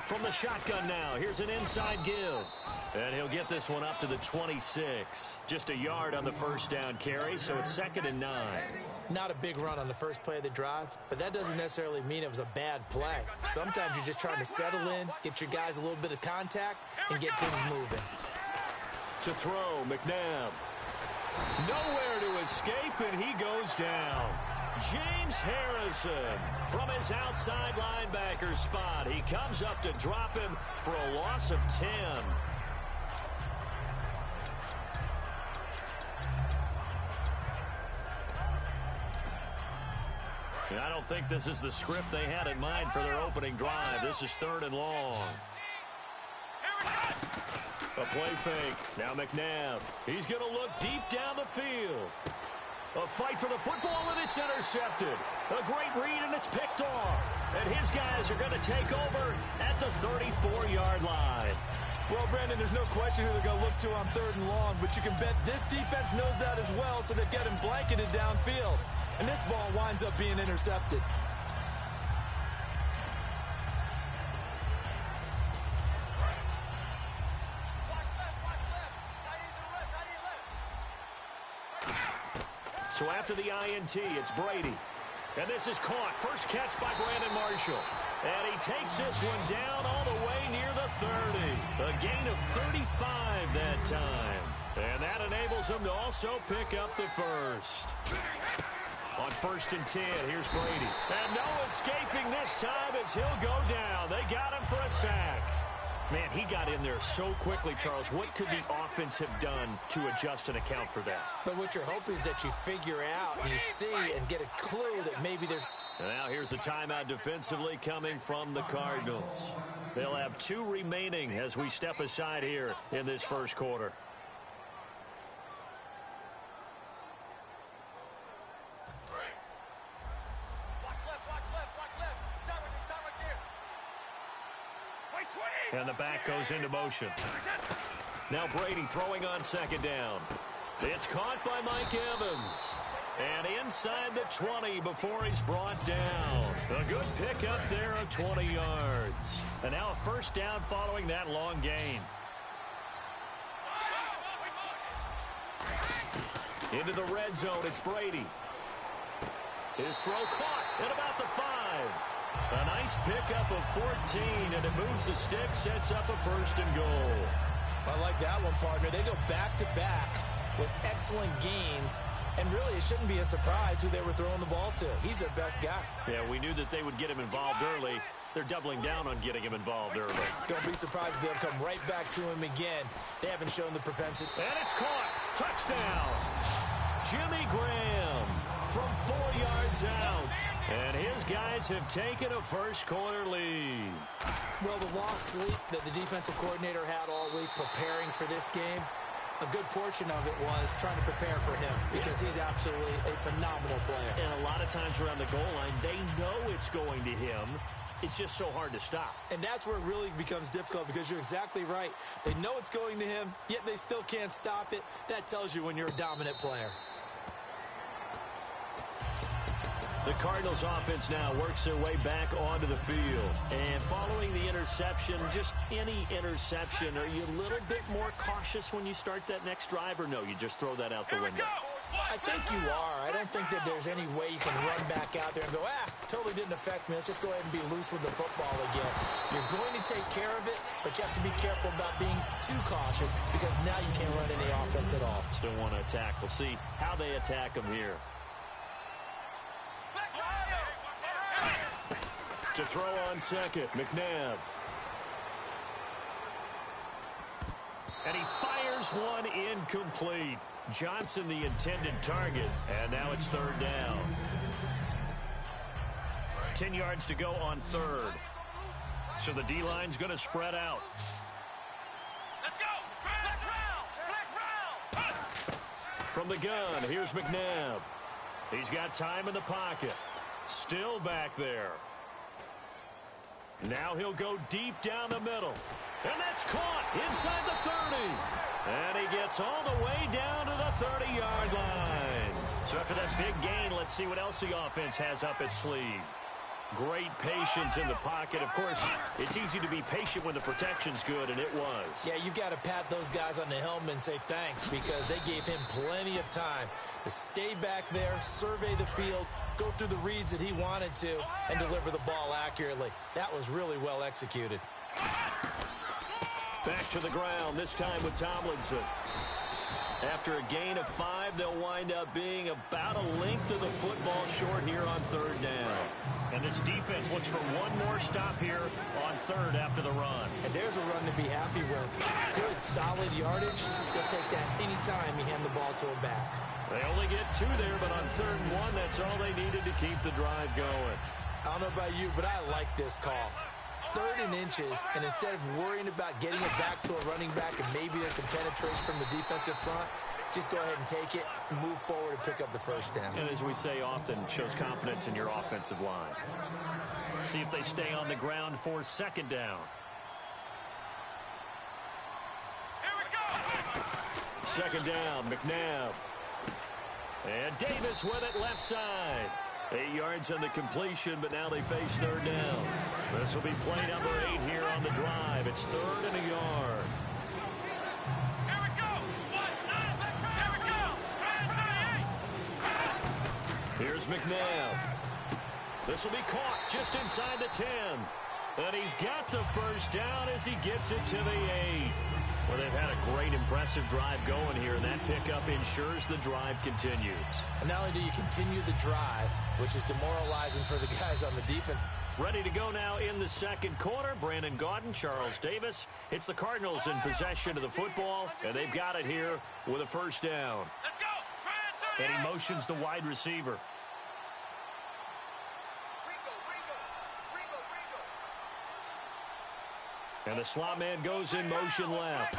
From the shotgun now, here's an inside give. And he'll get this one up to the 26. Just a yard on the first down carry, so it's 2nd and 9. Not a big run on the first play of the drive, but that doesn't necessarily mean it was a bad play. Sometimes you're just trying to settle in, get your guys a little bit of contact, and get things moving. To throw, McNabb. Nowhere to escape, and he goes down. James Harrison from his outside linebacker spot. He comes up to drop him for a loss of 10. I don't think this is the script they had in mind for their opening drive. This is 3rd and long. A play fake. Now McNabb. He's going to look deep down the field. A fight for the football, and it's intercepted. A great read, and it's picked off. And his guys are going to take over at the 34-yard line. Well, Brandon, there's no question who they're going to look to on 3rd and long, but you can bet this defense knows that as well, so they're getting blanketed downfield. And this ball winds up being intercepted. So after the INT, it's Brady. And this is caught. First catch by Brandon Marshall. And he takes this one down all the way near the 30. A gain of 35 that time. And that enables him to also pick up the first. On 1st and 10, here's Brady. And no escaping this time as he'll go down. They got him for a sack. Man, he got in there so quickly, Charles. What could the offense have done to adjust and account for that? But what you're hoping is that you figure out and you see and get a clue that maybe there's... And now here's a timeout defensively coming from the Cardinals. They'll have 2 remaining as we step aside here in this first quarter. And the back goes into motion. Now Brady throwing on 2nd down. It's caught by Mike Evans. And inside the 20 before he's brought down. A good pickup there of 20 yards. And now a 1st down following that long gain. Into the red zone, it's Brady. His throw caught at about the 5. A nice pickup of 14, and it moves the stick, sets up a 1st and goal. I like that one, partner. They go back-to-back with excellent gains, and really it shouldn't be a surprise who they were throwing the ball to. He's their best guy. Yeah, we knew that they would get him involved early. They're doubling down on getting him involved early. Don't be surprised if they'll come right back to him again. They haven't shown the propensity. And it's caught. Touchdown. Jimmy Graham from 4 yards out. And his guys have taken a first quarter lead. Well, the lost sleep that the defensive coordinator had all week preparing for this game, a good portion of it was trying to prepare for him because he's absolutely a phenomenal player. And a lot of times around the goal line, they know it's going to him. It's just so hard to stop. And that's where it really becomes difficult because you're exactly right. They know it's going to him, yet they still can't stop it. That tells you when you're a dominant player. The Cardinals offense now works their way back onto the field. And following the interception, just any interception, are you a little bit more cautious when you start that next drive, or no, you just throw that out the window? I think you are. I don't think that there's any way you can run back out there and go, totally didn't affect me. Let's just go ahead and be loose with the football again. You're going to take care of it, but you have to be careful about being too cautious because now you can't run any offense at all. Still want to attack. We'll see how they attack them here. To throw on 2nd, McNabb. And he fires one incomplete. Johnson the intended target, and now it's 3rd down. 10 yards to go on 3rd. So the D-line's going to spread out. Let's go! Flex round! From the gun, here's McNabb. He's got time in the pocket. Still back there. Now he'll go deep down the middle. And that's caught inside the 30. And he gets all the way down to the 30-yard line. So after that big gain, let's see what else the offense has up its sleeve. Great patience in the pocket. Of course, it's easy to be patient when the protection's good, and it was. Yeah, you've got to pat those guys on the helmet and say thanks because they gave him plenty of time to stay back there, survey the field, go through the reads that he wanted to, and deliver the ball accurately. That was really well executed. Back to the ground, this time with Tomlinson. After a gain of 5, they'll wind up being about a length of the football short here on 3rd down. And this defense looks for one more stop here on 3rd after the run. And there's a run to be happy with. Good, solid yardage. They'll take that anytime you hand the ball to him back. They only get 2 there, but on 3rd and 1, that's all they needed to keep the drive going. I don't know about you, but I like this call. 3rd and inches, and instead of worrying about getting it back to a running back and maybe there's some penetration from the defensive front, just go ahead and take it, move forward, and pick up the 1st down. And as we say often, shows confidence in your offensive line. See if they stay on the ground for 2nd down. Here we go. 2nd down, McNabb. And Davis with it left side. 8 yards on the completion, but now they face 3rd down. This will be play number 8 here on the drive. It's 3rd and a yard. Here we go. Here we go. Here's McNabb. This will be caught just inside the 10. And he's got the 1st down as he gets it to the 8. Well, they've had a great, impressive drive going here, and that pickup ensures the drive continues. And not only do you continue the drive, which is demoralizing for the guys on the defense. Ready to go now in the 2nd quarter. Brandon Gaudin, Charles Davis. It's the Cardinals in possession of the football, and they've got it here with a 1st down. Let's go. And he motions the wide receiver. And the slot man goes in motion left.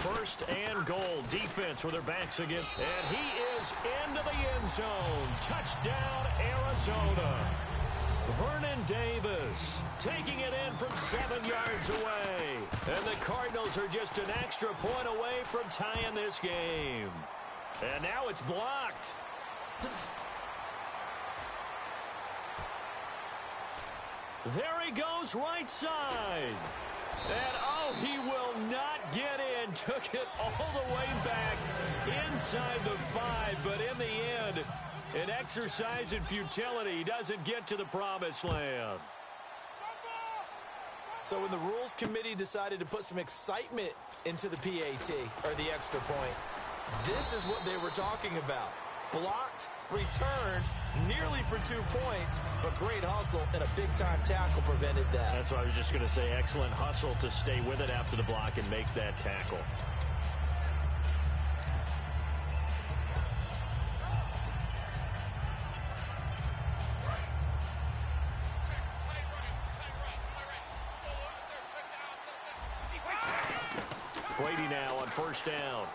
1st and goal. Defense with their backs against. And he is into the end zone. Touchdown, Arizona. Vernon Davis taking it in from 7 yards away. And the Cardinals are just an extra point away from tying this game. And now it's blocked. There he goes, right side. And, oh, he will not get in. Took it all the way back inside the 5. But in the end, an exercise in futility. He doesn't get to the promised land. So when the rules committee decided to put some excitement into the PAT, or the extra point, this is what they were talking about. Blocked, returned, nearly for 2 points, but great hustle and a big-time tackle prevented that. That's what I was just going to say. Excellent hustle to stay with it after the block and make that tackle. Brady now on 1st down.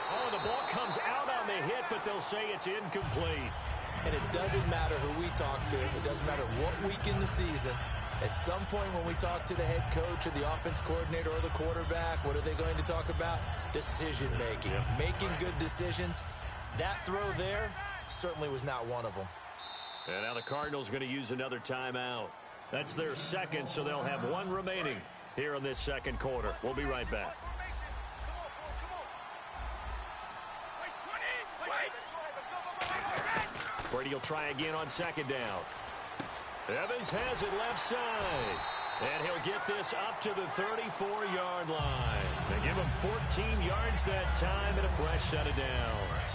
Oh, the ball comes out on the hit, but they'll say it's incomplete. And it doesn't matter who we talk to. It doesn't matter what week in the season. At some point when we talk to the head coach or the offense coordinator or the quarterback, what are they going to talk about? Decision-making. Yep. Making good decisions. That throw there certainly was not one of them. And now the Cardinals are going to use another timeout. That's their 2nd, so they'll have 1 remaining here in this 2nd quarter. We'll be right back. Brady will try again on 2nd down. Evans has it left side. And he'll get this up to the 34-yard line. They give him 14 yards that time and a fresh set of downs.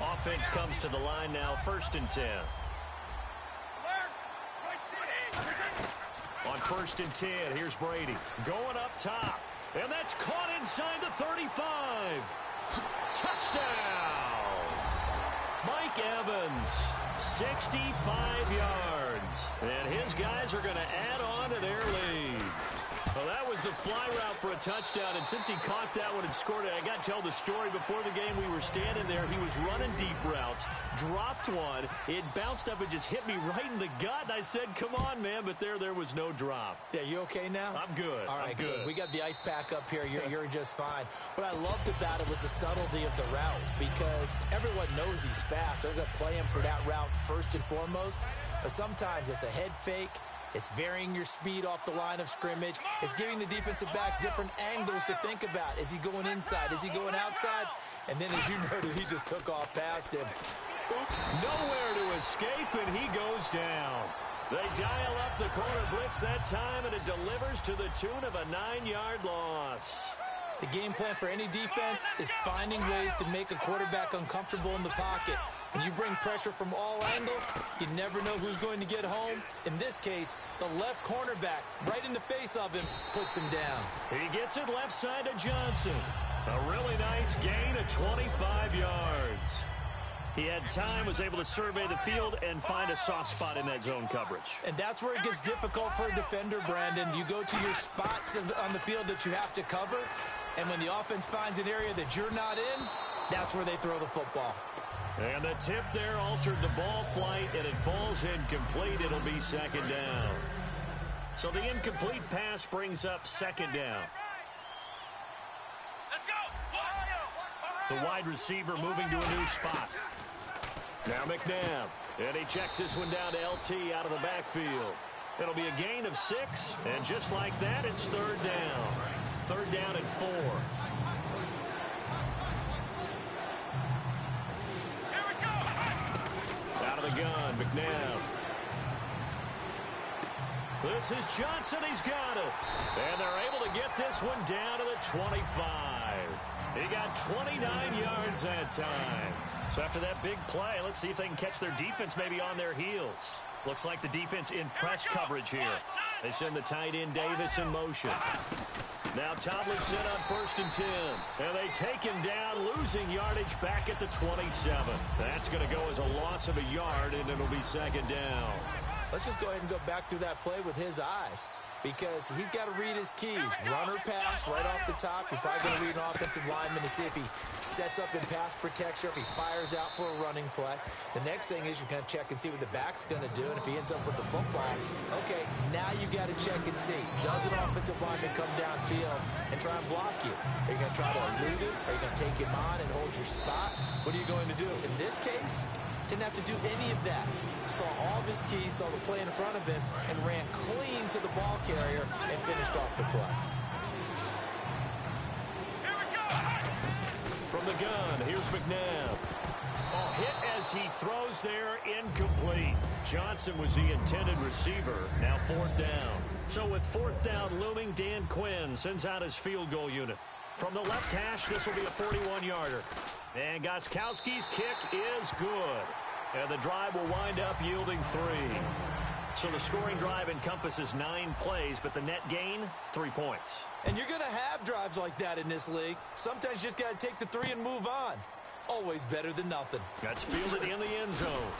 Offense comes to the line now, 1st and 10. On 1st and 10, here's Brady. Going up top. And that's caught inside the 35. Touchdown! Mike Evans, 65 yards. And his guys are going to add on to their lead. Well, that was the fly route for a touchdown, and since he caught that one and scored it, I got to tell the story. Before the game, we were standing there. He was running deep routes, dropped one. It bounced up and just hit me right in the gut, and I said, come on, man, but there was no drop. Yeah, you okay now? I'm good. All right, I'm good. We got the ice pack up here. You're just fine. What I loved about it was the subtlety of the route, because everyone knows he's fast. They're going to play him for that route first and foremost, but sometimes it's a head fake. It's varying your speed off the line of scrimmage. It's giving the defensive back different angles to think about. Is he going inside? Is he going outside? And then, as you noted, he just took off past him. Oops. Nowhere to escape, and he goes down. They dial up the corner blitz that time, and it delivers to the tune of a 9-yard loss. The game plan for any defense is finding ways to make a quarterback uncomfortable in the pocket. When you bring pressure from all angles, you never know who's going to get home. In this case, the left cornerback, right in the face of him, puts him down. He gets it left side to Johnson. A really nice gain of 25 yards. He had time, was able to survey the field and find a soft spot in that zone coverage. And that's where it gets difficult for a defender, Brandon. You go to your spots on the field that you have to cover, and when the offense finds an area that you're not in, that's where they throw the football. And the tip there altered the ball flight, and it falls incomplete. It'll be second down. So the incomplete pass brings up second down. Let's go! The wide receiver moving to a new spot. Now McNabb, and he checks this one down to LT out of the backfield. It'll be a gain of 6, and just like that, it's third down. Third down and 4. Here we go! Out of the gun, McNabb. This is Johnson, he's got it. And they're able to get this one down to the 25. He got 29 yards that time. So after that big play, let's see if they can catch their defense maybe on their heels. Looks like the defense in press coverage here. They send the tight end Davis in motion. Now Tomlinson on 1st and 10. And they take him down, losing yardage back at the 27. That's going to go as a loss of a yard, and it'll be second down. Let's just go ahead and go back through that play with his eyes, because he's got to read his keys. Run or pass right off the top. You're probably going to read an offensive lineman to see if he sets up in pass protection, or if he fires out for a running play. The next thing is you're going to check and see what the back's going to do, and if he ends up with the football, okay, now you got to check and see. Does an offensive lineman come downfield and try and block you? Are you going to try to elude it? Are you going to take him on and hold your spot? What are you going to do? In this case, didn't have to do any of that. Saw all of his keys, saw the play in front of him, and ran clean to the ball carrier and finished off the play. Here we go! From the gun, here's McNabb. Oh, hit as he throws there, incomplete. Johnson was the intended receiver. Now 4th down. So with 4th down looming, Dan Quinn sends out his field goal unit. From the left hash, this will be a 41-yarder. And Gostkowski's kick is good. And the drive will wind up yielding 3. So the scoring drive encompasses 9 plays, but the net gain, 3 points. And you're going to have drives like that in this league. Sometimes you just got to take the 3 and move on. Always better than nothing. That's fielded in the end zone.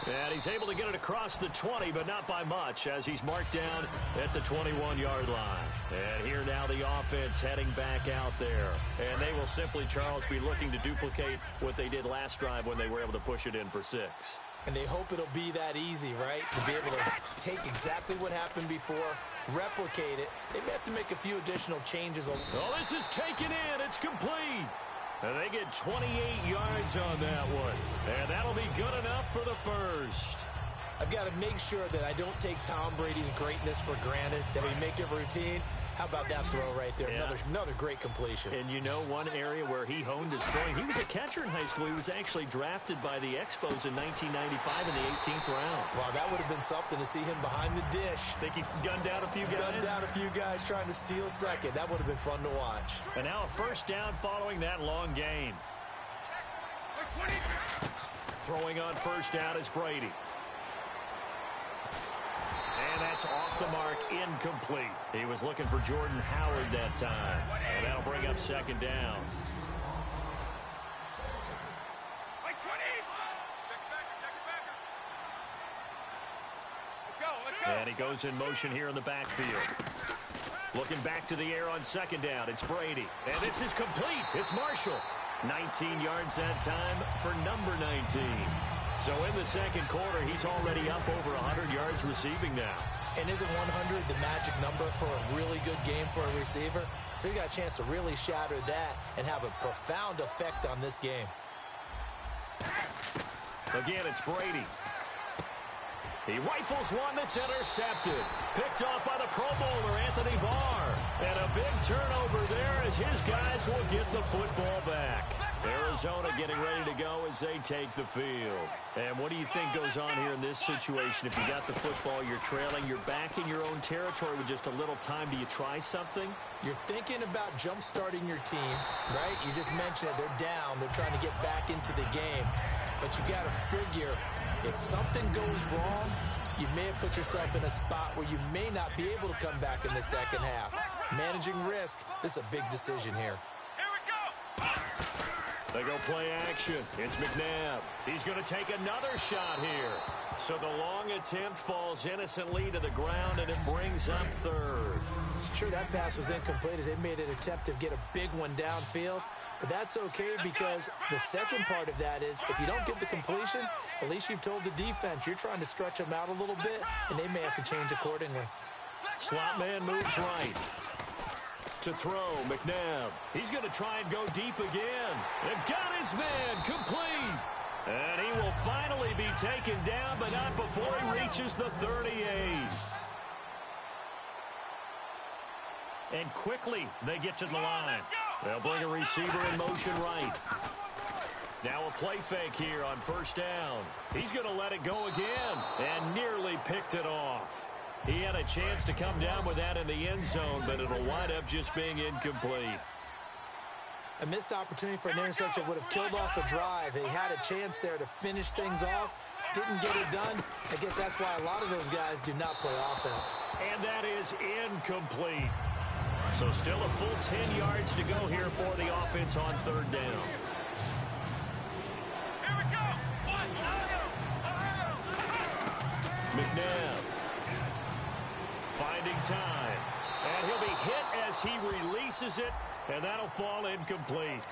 And he's able to get it across the 20, but not by much, as he's marked down at the 21-yard line. And here now the offense heading back out there. And they will simply, Charles, be looking to duplicate what they did last drive when they were able to push it in for 6. And they hope it'll be that easy, right? To be able to take exactly what happened before, replicate it. They may have to make a few additional changes. Oh, this is taken in. It's complete. And they get 28 yards on that one. And that'll be good enough for the first. I've got to make sure that I don't take Tom Brady's greatness for granted, that we make it routine. How about that throw right there? Yeah. Another great completion. And you know one area where he honed his throwing? He was a catcher in high school. He was actually drafted by the Expos in 1995 in the 18th round. Wow, that would have been something to see him behind the dish. Think he gunned down a few guys? Gunned down a few guys trying to steal second. That would have been fun to watch. And now a first down following that long gain. Throwing on first down is Brady. And that's off the mark, incomplete. He was looking for Jordan Howard that time. And that'll bring up second down. And he goes in motion here in the backfield. Looking back to the air on second down, it's Brady. And this is complete. It's Marshall. 19 yards that time for number 19. So in the second quarter, he's already up over 100 yards receiving now. And isn't 100 the magic number for a really good game for a receiver? So he got a chance to really shatter that and have a profound effect on this game. Again, it's Brady. He rifles one that's intercepted. Picked off by the Pro Bowler, Anthony Barr. And a big turnover there as his guys will get the football back. Arizona getting ready to go as they take the field. And what do you think goes on here in this situation? If you got the football, you're trailing, you're back in your own territory with just a little time. Do you try something? You're thinking about jump-starting your team, right? You just mentioned it. They're down. They're trying to get back into the game. But you got to figure, if something goes wrong, you may have put yourself in a spot where you may not be able to come back in the second half. Managing risk, this is a big decision here. Here we go. They go play action. It's McNabb. He's going to take another shot here. So the long attempt falls innocently to the ground, and it brings up third. Sure, that pass was incomplete as they made an attempt to get a big one downfield. But that's okay because the second part of that is if you don't get the completion, at least you've told the defense you're trying to stretch them out a little bit, and they may have to change accordingly. Slot man moves right. To throw, McNabb. He's going to try and go deep again. And got his man complete. And he will finally be taken down, but not before he reaches the 38. And quickly, they get to the line. They'll bring a receiver in motion right. Now a play fake here on first down. He's going to let it go again and nearly picked it off. He had a chance to come down with that in the end zone, but it'll wind up just being incomplete. A missed opportunity for an interception would have killed off a drive. They had a chance there to finish things off. Didn't get it done. I guess that's why a lot of those guys do not play offense. And that is incomplete. So still a full 10 yards to go here for the offense on third down. Here we go. McNabb finding time. And he'll be hit as he releases it, and that'll fall incomplete.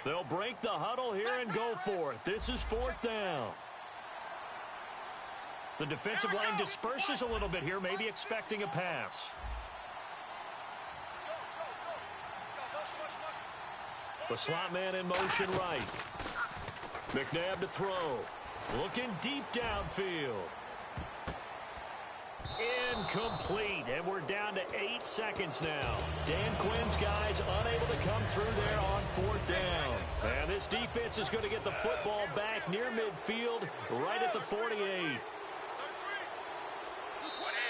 They'll break the huddle here and go for it. This is fourth down. The defensive line disperses a little bit here, maybe expecting a pass. The slot man in motion right. McNabb to throw. Looking deep downfield. Incomplete, and we're down to 8 seconds now. Dan Quinn's guys unable to come through there on fourth down. And this defense is going to get the football back near midfield, right at the 48.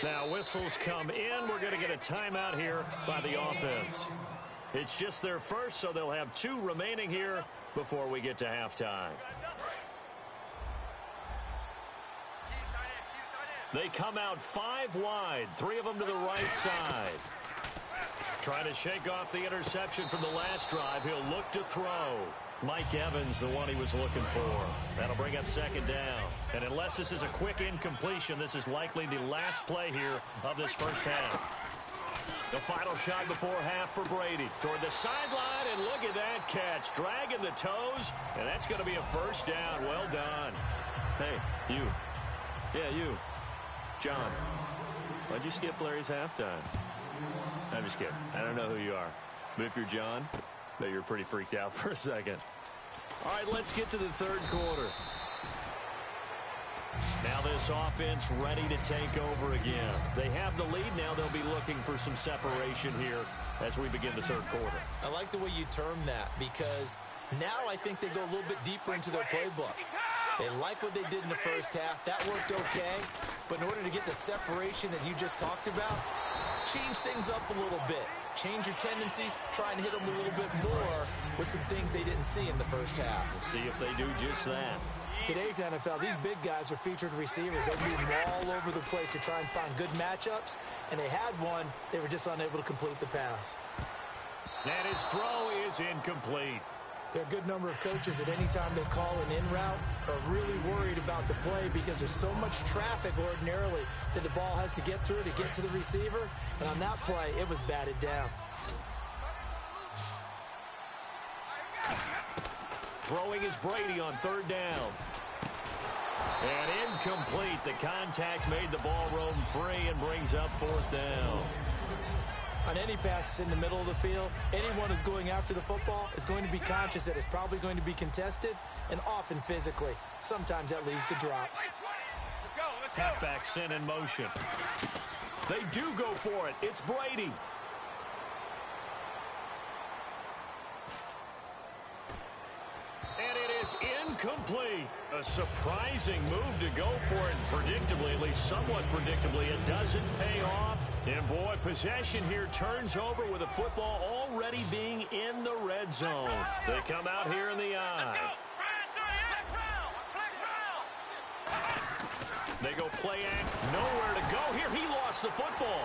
Now whistles come in. We're going to get a timeout here by the offense. It's just their first, so they'll have 2 remaining here before we get to halftime. They come out 5 wide, 3 of them to the right side. Trying to shake off the interception from the last drive. He'll look to throw. Mike Evans, the one he was looking for. That'll bring up second down. And unless this is a quick incompletion, this is likely the last play here of this first half. The final shot before half for Brady. Toward the sideline, and look at that catch. Dragging the toes, and that's going to be a first down. Well done. Hey, you. Yeah, you. John, why'd you skip Larry's halftime? I'm just kidding. I don't know who you are. But if you're John, bet you're pretty freaked out for a second. All right, let's get to the third quarter. Now this offense ready to take over again. They have the lead now. They'll be looking for some separation here as we begin the third quarter. I like the way you term that because now I think they go a little bit deeper into their playbook. They like what they did in the first half. That worked okay. But in order to get the separation that you just talked about, change things up a little bit. Change your tendencies. Try and hit them a little bit more with some things they didn't see in the first half. We'll see if they do just that. Today's NFL, these big guys are featured receivers. They move all over the place to try and find good matchups. And they had one. They were just unable to complete the pass. And his throw is incomplete. There are a good number of coaches that any time they call an in route are really worried about the play because there's so much traffic ordinarily that the ball has to get through to get to the receiver. And on that play, it was batted down. Throwing is Brady on third down. And incomplete. The contact made the ball roam free and brings up fourth down. On any passes in the middle of the field, anyone who's going after the football is going to be conscious that it's probably going to be contested and often physically. Sometimes that leads to drops. Halfback sent in motion. They do go for it. It's Brady. And it is incomplete. A surprising move to go for it. Predictably, at least somewhat predictably, it doesn't pay off. And boy, possession here turns over with the football already being in the red zone. They come out here in the eye. They go play act. Nowhere to go here. He lost the football.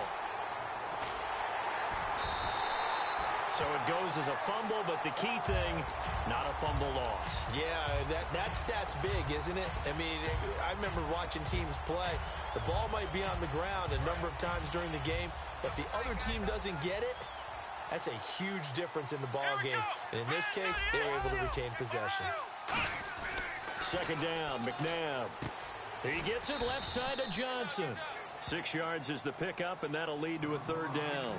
So it goes as a fumble, but the key thing, not a fumble loss. Yeah, that stat's big, isn't it? I mean, I remember watching teams play. The ball might be on the ground a number of times during the game, but the other team doesn't get it. That's a huge difference in the ball game. And in this case, they were able to retain possession. Second down, McNabb. He gets it left side to Johnson. 6 yards is the pickup, and that'll lead to a third down.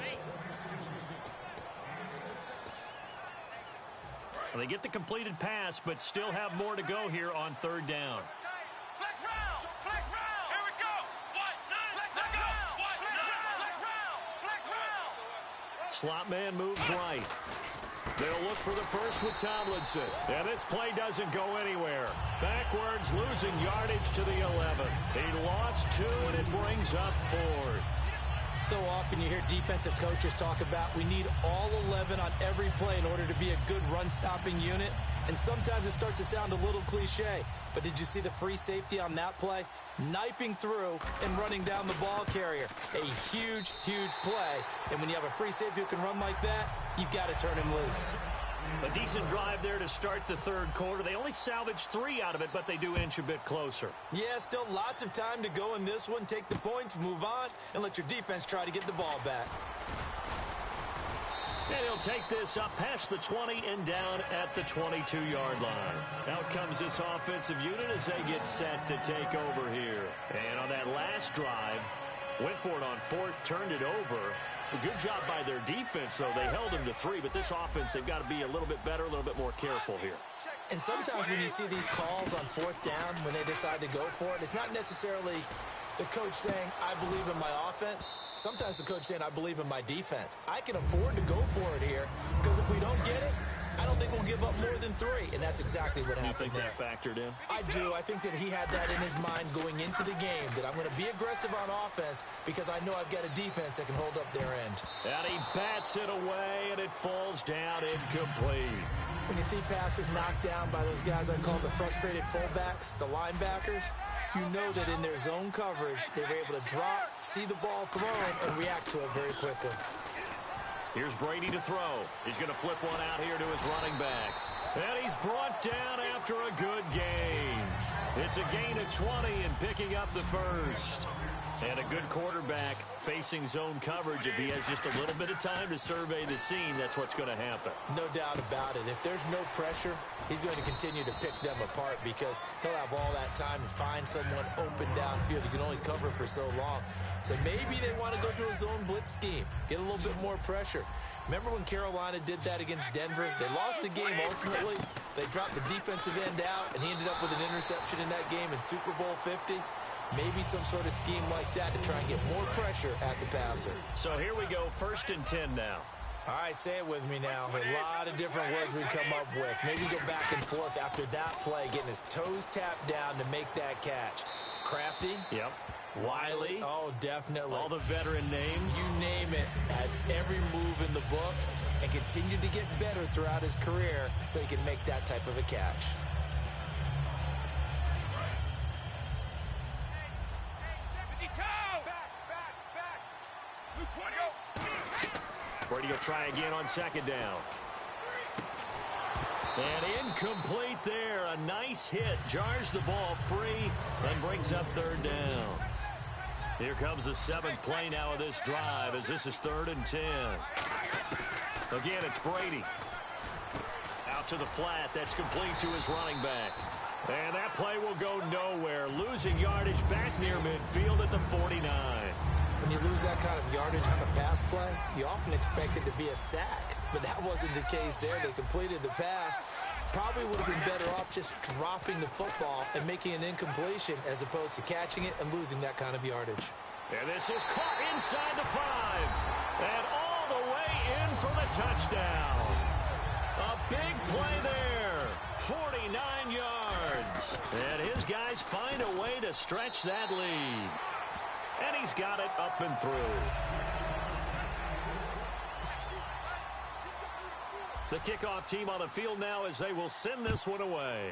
Well, they get the completed pass, but still have more to go here on third down. Flex round! Flex round! Here we go! Flex round! Flex round! Slot man moves right. They'll look for the first with Tomlinson. And this play doesn't go anywhere. Backwards, losing yardage to the 11. He lost 2, and it brings up 4th. So often you hear defensive coaches talk about we need all 11 on every play in order to be a good run-stopping unit. And sometimes it starts to sound a little cliche. But did you see the free safety on that play? Knifing through and running down the ball carrier. A huge, huge play. And when you have a free safety who can run like that, you've got to turn him loose. A decent drive there to start the third quarter. They only salvaged 3 out of it, but they do inch a bit closer. Yeah, still lots of time to go in this one. Take the points, move on, and let your defense try to get the ball back. And he'll take this up past the 20 and down at the 22-yard line. Out comes this offensive unit as they get set to take over here. And on that last drive, went for it on 4th, turned it over. A good job by their defense, though. They held them to 3, but this offense, they've got to be a little bit better, a little bit more careful here. And sometimes when you see these calls on 4th down, when they decide to go for it, it's not necessarily the coach saying, I believe in my offense. Sometimes the coach saying, I believe in my defense. I can afford to go for it here, because if we don't get it, I don't think we'll give up more than 3, and that's exactly what happened there. You think that factored in? I do. I think that he had that in his mind going into the game, that I'm going to be aggressive on offense because I know I've got a defense that can hold up their end. And he bats it away, and it falls down incomplete. When you see passes knocked down by those guys I call the frustrated fullbacks, the linebackers, you know that in their zone coverage, they were able to drop, see the ball thrown, and react to it very quickly. Here's Brady to throw. He's going to flip one out here to his running back. And he's brought down after a good gain. It's a gain of 20 and picking up the first. And a good quarterback facing zone coverage. If he has just a little bit of time to survey the scene, that's what's going to happen. No doubt about it. If there's no pressure, he's going to continue to pick them apart because he'll have all that time to find someone open downfield. You can only cover for so long. So maybe they want to go to a zone blitz scheme, get a little bit more pressure. Remember when Carolina did that against Denver? They lost the game ultimately. They dropped the defensive end out, and he ended up with an interception in that game in Super Bowl 50. Maybe some sort of scheme like that to try and get more pressure at the passer. So here we go, 1st and 10 now. All right, say it with me now. A lot of different words we come up with. Maybe go back and forth after that play, getting his toes tapped down to make that catch. Crafty. Yep. Wiley. Oh, definitely. All the veteran names. You name it. Has every move in the book and continued to get better throughout his career so he can make that type of a catch. Brady will try again on 2nd down. And incomplete there. A nice hit. Jars the ball free and brings up 3rd down. Here comes the 7th play now of this drive as this is 3rd and 10. Again, it's Brady. Out to the flat. That's complete to his running back. And that play will go nowhere. Losing yardage back near midfield at the 49. When you lose that kind of yardage on a pass play, you often expect it to be a sack. But that wasn't the case there. They completed the pass. Probably would have been better off just dropping the football and making an incompletion as opposed to catching it and losing that kind of yardage. And this is caught inside the 5. And all the way in for the touchdown. A big play there. 49 yards. And his guys find a way to stretch that lead. And he's got it up and through. The kickoff team on the field now as they will send this one away.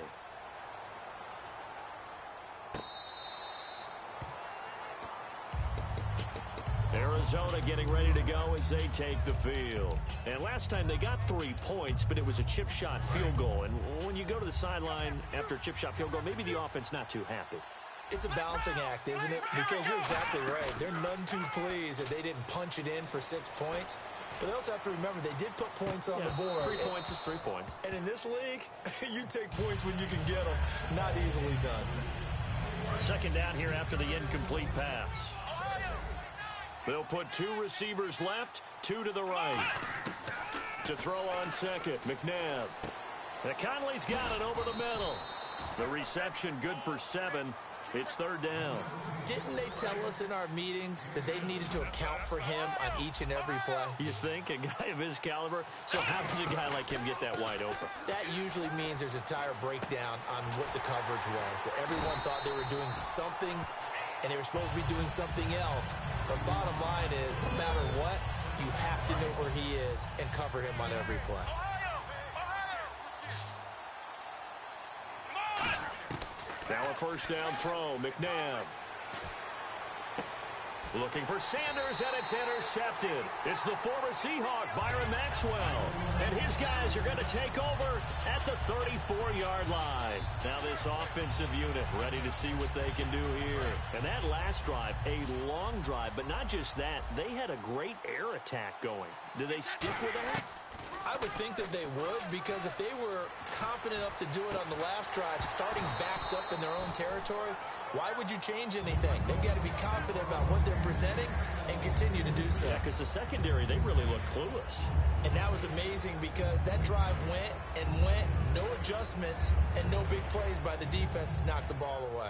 Arizona getting ready to go as they take the field. And last time they got 3 points, but it was a chip shot field goal. And when you go to the sideline after a chip shot field goal, maybe the offense not too happy. It's a balancing act, isn't it? Because you're exactly right. They're none too pleased that they didn't punch it in for 6 points. But they also have to remember they did put points on the board. 3 points is 3 points. And in this league, you take points when you can get them. Not easily done. Second down here after the incomplete pass. They'll put 2 receivers left, 2 to the right. To throw on second, McNabb. Conley's got it over the middle. The reception good for 7. It's third down. Didn't they tell us in our meetings that they needed to account for him on each and every play? You think? A guy of his caliber? So how does a guy like him get that wide open? That usually means there's a tire breakdown on what the coverage was. That everyone thought they were doing something, and they were supposed to be doing something else. But bottom line is, no matter what, you have to know where he is and cover him on every play. Now a first down throw, McNabb. Looking for Sanders, and it's intercepted. It's the former Seahawk, Byron Maxwell. And his guys are going to take over at the 34-yard line. Now this offensive unit ready to see what they can do here. And that last drive, a long drive, but not just that. They had a great air attack going. Do they stick with that? I would think that they would, because if they were confident enough to do it on the last drive, starting backed up in their own territory, why would you change anything? They've got to be confident about what they're presenting and continue to do so. Yeah, because the secondary, they really look clueless. And that was amazing because that drive went and went, no adjustments, and no big plays by the defense to knock the ball away.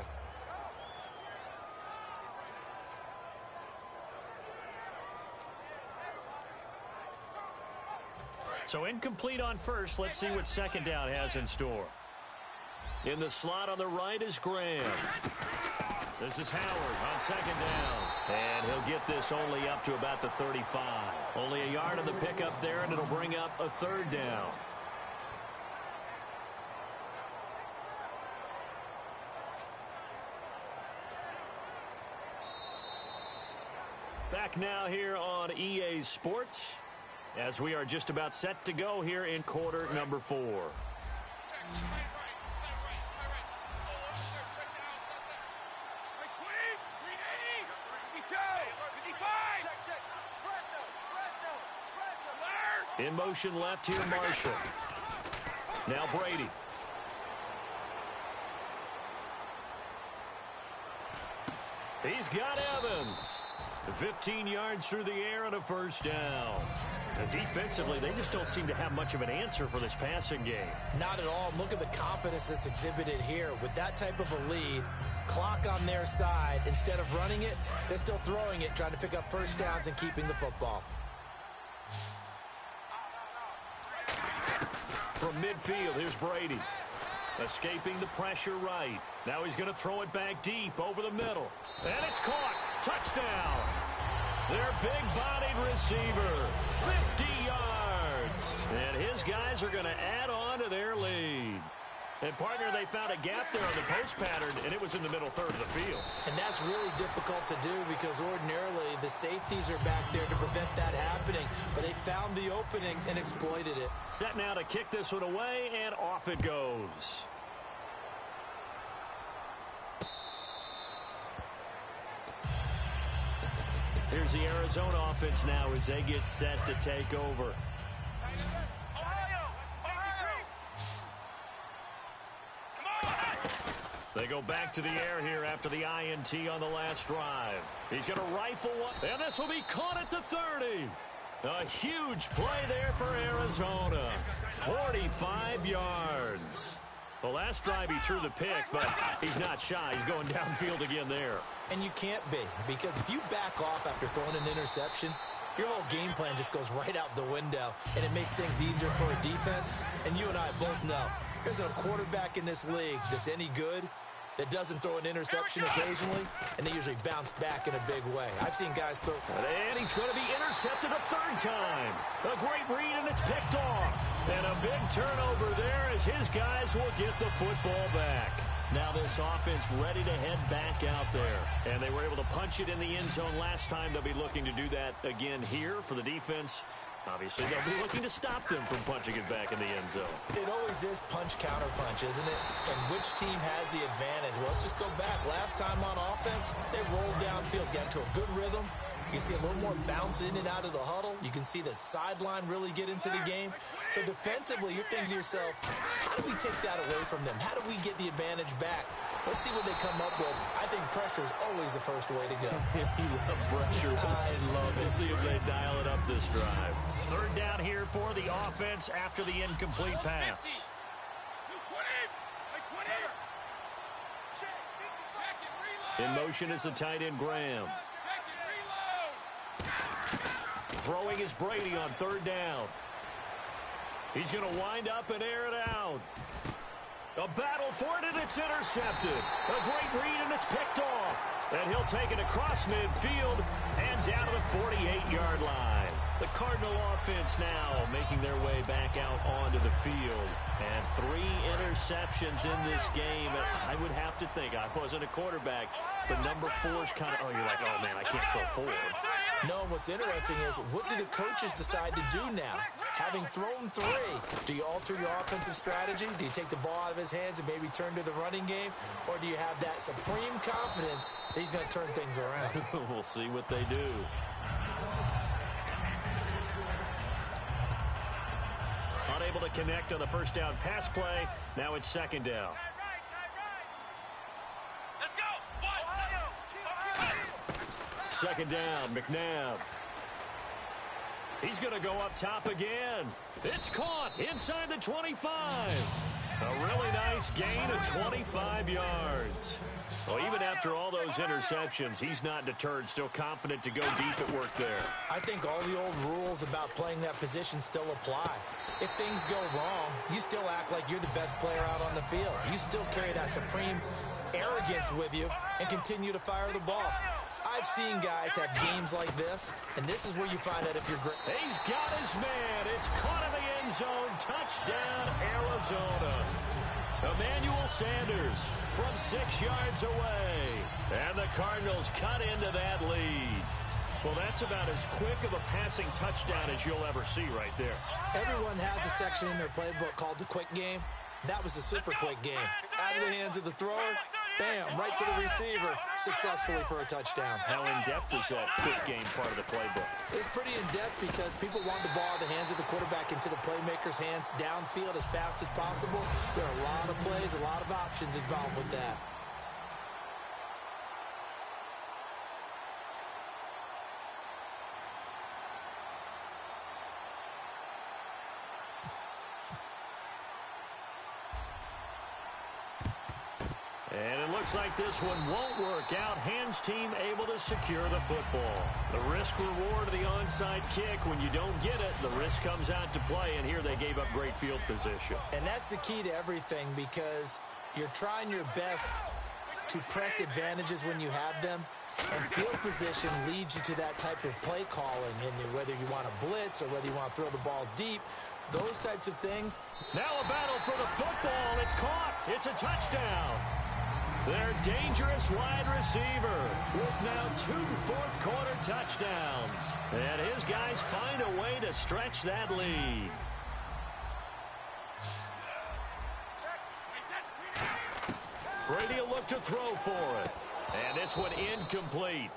So incomplete on first. Let's see what second down has in store. In the slot on the right is Graham. This is Howard on second down. And he'll get this only up to about the 35. Only a yard on the pickup there, and it'll bring up a third down. Back now here on EA Sports, as we are just about set to go here in quarter number 4. In motion left here, Marshall. Now Brady. He's got Evans. 15 yards through the air and a first down. And defensively, they just don't seem to have much of an answer for this passing game. Not at all. Look at the confidence that's exhibited here. With that type of a lead, clock on their side, instead of running it, they're still throwing it, trying to pick up first downs and keeping the football. From midfield, here's Brady. Escaping the pressure right. Now he's going to throw it back deep over the middle. And it's caught. Touchdown. Their big-bodied receiver. 50 yards. And his guys are going to add on to their lead. And, partner, they found a gap there on the post pattern, and it was in the middle third of the field. And that's really difficult to do because ordinarily the safeties are back there to prevent that happening. But they found the opening and exploited it. Set now to kick this one away, and off it goes. Here's the Arizona offense now as they get set to take over. They go back to the air here after the INT on the last drive. He's going to rifle one, and this will be caught at the 30. A huge play there for Arizona. 45 yards. The last drive he threw the pick, but he's not shy. He's going downfield again there. And you can't be, because if you back off after throwing an interception, your whole game plan just goes right out the window, and it makes things easier for a defense. And you and I both know there's a quarterback in this league that's any good that doesn't throw an interception occasionally, and they usually bounce back in a big way. I've seen guys throw... And he's going to be intercepted a third time. A great read, and it's picked off. And a big turnover there as his guys will get the football back. Now this offense ready to head back out there. And they were able to punch it in the end zone last time. They'll be looking to do that again here for the defense. Obviously, they'll be looking to stop them from punching it back in the end zone. It always is punch-counter-punch, isn't it? And which team has the advantage? Well, let's just go back. Last time on offense, they rolled downfield, got into a good rhythm. You can see a little more bounce in and out of the huddle. You can see the sideline really get into the game. So defensively, you're thinking to yourself, how do we take that away from them? How do we get the advantage back? Let's see what they come up with. I think pressure is always the first way to go. You love pressure. I love it. We'll see if they dial it up this drive. Third down here for the offense after the incomplete pass. In motion is the tight end, Graham. Throwing is Brady on third down. He's going to wind up and air it out. A battle for it, and it's intercepted. A great read, and it's picked off. And he'll take it across midfield and down to the 48-yard line. The Cardinal offense now making their way back out onto the field. And 3 interceptions in this game. I would have to think, I wasn't a quarterback, but number 4 is kind of, oh, you're like, oh, man, I can't throw 4. No, what's interesting is, what do the coaches decide to do now? Having thrown 3, do you alter your offensive strategy? Do you take the ball out of his hands and maybe turn to the running game? Or do you have that supreme confidence that he's going to turn things around? We'll see what they do. Unable to connect on the first down pass play. Now it's second down. Let's go. Second down, McNabb. He's going to go up top again. It's caught inside the 25. A really nice gain of 25 yards. Well, even after all those interceptions, he's not deterred, still confident to go deep at work there. I think all the old rules about playing that position still apply. If things go wrong, you still act like you're the best player out on the field. You still carry that supreme arrogance with you and continue to fire the ball. I've seen guys have games like this, and this is where you find out if you're great. He's got his man. It's caught in the end zone. Touchdown, Arizona. Emmanuel Sanders from 6 yards away. And the Cardinals cut into that lead. Well, that's about as quick of a passing touchdown as you'll ever see right there. Everyone has a section in their playbook called the quick game. That was a super quick game. Out of the hands of the thrower, bam, right to the receiver, successfully for a touchdown. How in-depth is that quick game part of the playbook? It's pretty in-depth because people want the ball out of the hands of the quarterback into the playmaker's hands downfield as fast as possible. There are a lot of plays, a lot of options involved with that. And it looks like this one won't work out. Hands team able to secure the football. The risk-reward of the onside kick. When you don't get it, the risk comes out to play, and here they gave up great field position. And that's the key to everything, because you're trying your best to press advantages when you have them, and field position leads you to that type of play calling, and whether you want to blitz or whether you want to throw the ball deep, those types of things. Now a battle for the football. It's caught. It's a touchdown. Their dangerous wide receiver with now 2 fourth-quarter touchdowns. And his guys find a way to stretch that lead. Brady will look to throw for it. And this one incomplete.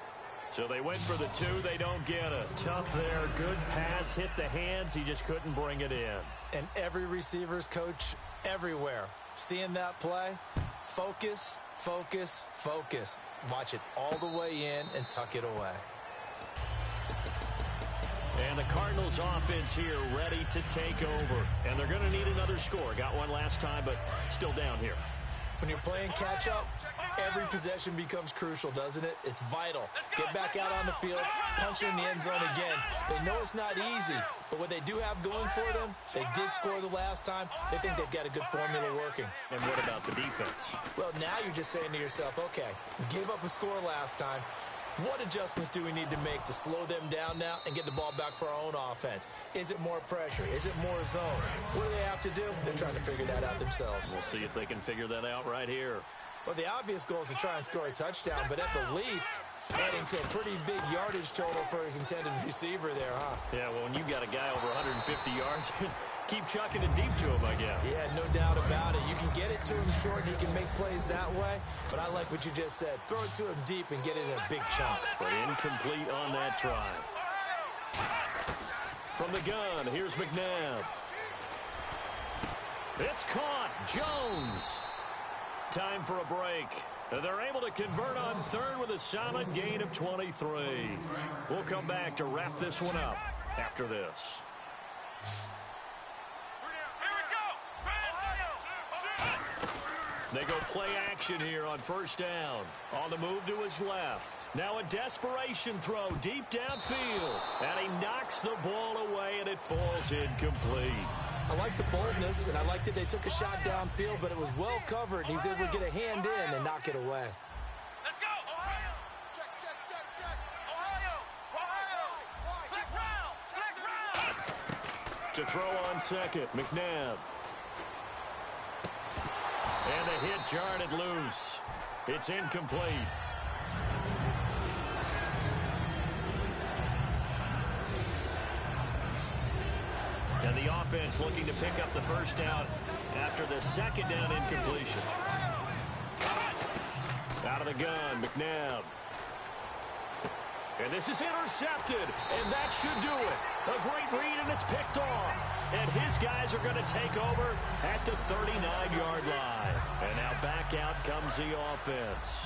So they went for the 2. They don't get it. Tough there. Good pass. Hit the hands. He just couldn't bring it in. And every receiver's coach everywhere, seeing that play, focus, focus, focus. Watch it all the way in and tuck it away. And the Cardinals offense here ready to take over. And they're going to need another score. Got one last time, but still down here. When you're playing catch-up, every possession becomes crucial, doesn't it? It's vital. Get back out on the field, punch it in the end zone again. They know it's not easy, but what they do have going for them, they did score the last time. They think they've got a good formula working. And what about the defense? Well, now you're just saying to yourself, okay, we gave up a score last time. What adjustments do we need to make to slow them down now and get the ball back for our own offense? Is it more pressure? Is it more zone? What do they have to do? They're trying to figure that out themselves. We'll see if they can figure that out right here. Well, the obvious goal is to try and score a touchdown, but at the least, adding to a pretty big yardage total for his intended receiver there, huh? Yeah, well, when you got a guy over 150 yards, keep chucking it deep to him, I guess. Yeah, no doubt about it. You can get it to him short, and he can make plays that way, but I like what you just said. Throw it to him deep and get it in a big chunk. But incomplete on that try. From the gun, here's McNabb. It's caught. Jones. Time for a break. They're able to convert on third with a solid gain of 23. We'll come back to wrap this one up after this. They go play action here on first down. On the move to his left. Now a desperation throw deep downfield. And he knocks the ball away, and it falls incomplete. I like the boldness, and I like that they took a shot downfield, but it was well covered. He's able to get a hand in and knock it away. Let's go, Ohio! Check, check, check, check. Ohio! Ohio! Flex round! To throw on second, McNabb. And the hit jarred it loose. It's incomplete. And the offense looking to pick up the first down after the second down incompletion. Out of the gun, McNabb. And this is intercepted, and that should do it. A great read, and it's picked off. And his guys are going to take over at the 39-yard line. And now back out comes the offense.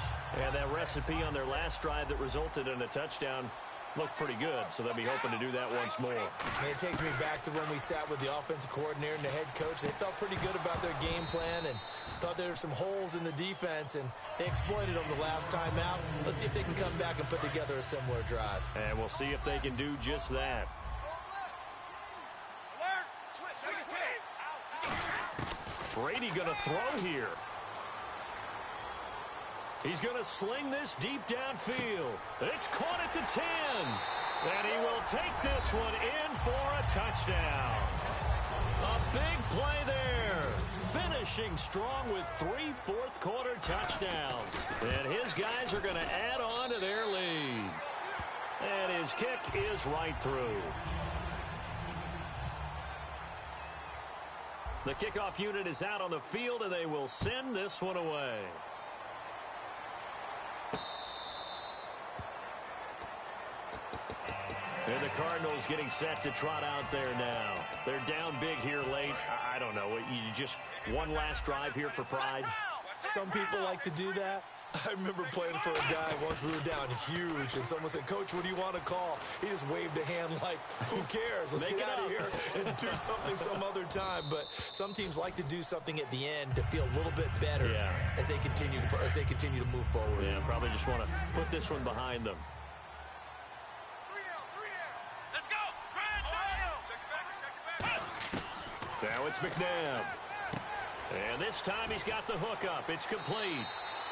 And that recipe on their last drive that resulted in a touchdown looked pretty good, so they'll be hoping to do that once more. And it takes me back to when we sat with the offensive coordinator and the head coach. They felt pretty good about their game plan and thought there were some holes in the defense, and they exploited them the last time out. Let's see if they can come back and put together a similar drive. And we'll see if they can do just that. Brady going to throw here. He's going to sling this deep downfield. It's caught at the 10. And he will take this one in for a touchdown. A big play there. Finishing strong with 3 fourth-quarter touchdowns. And his guys are going to add on to their lead. And his kick is right through. The kickoff unit is out on the field, and they will send this one away. And the Cardinals getting set to trot out there now. They're down big here late. I don't know. You just one last drive here for pride? Some people like to do that. I remember playing for a guy once. We were down huge, and someone said, "Coach, what do you want to call?" He just waved a hand like, who cares? Let's get out of here and do something some other time. But some teams like to do something at the end to feel a little bit better as they continue to move forward. Yeah, probably just want to put this one behind them. Let's go! Ohio! Check it back. Now it's McNabb. And this time he's got the hook up. It's complete.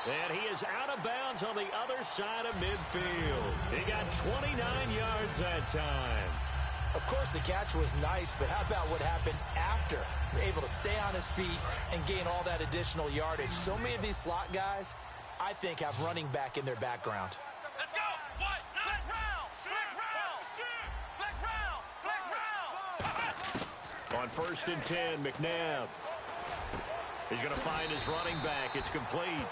And he is out of bounds on the other side of midfield. He got 29 yards that time. Of course, the catch was nice, but how about what happened after? Able to stay on his feet and gain all that additional yardage. So many of these slot guys, I think, have running back in their background. Let's go! What? Flex round! Flex round! Flex round! Flex round! On 1st and 10, McNabb. He's going to find his running back. It's complete.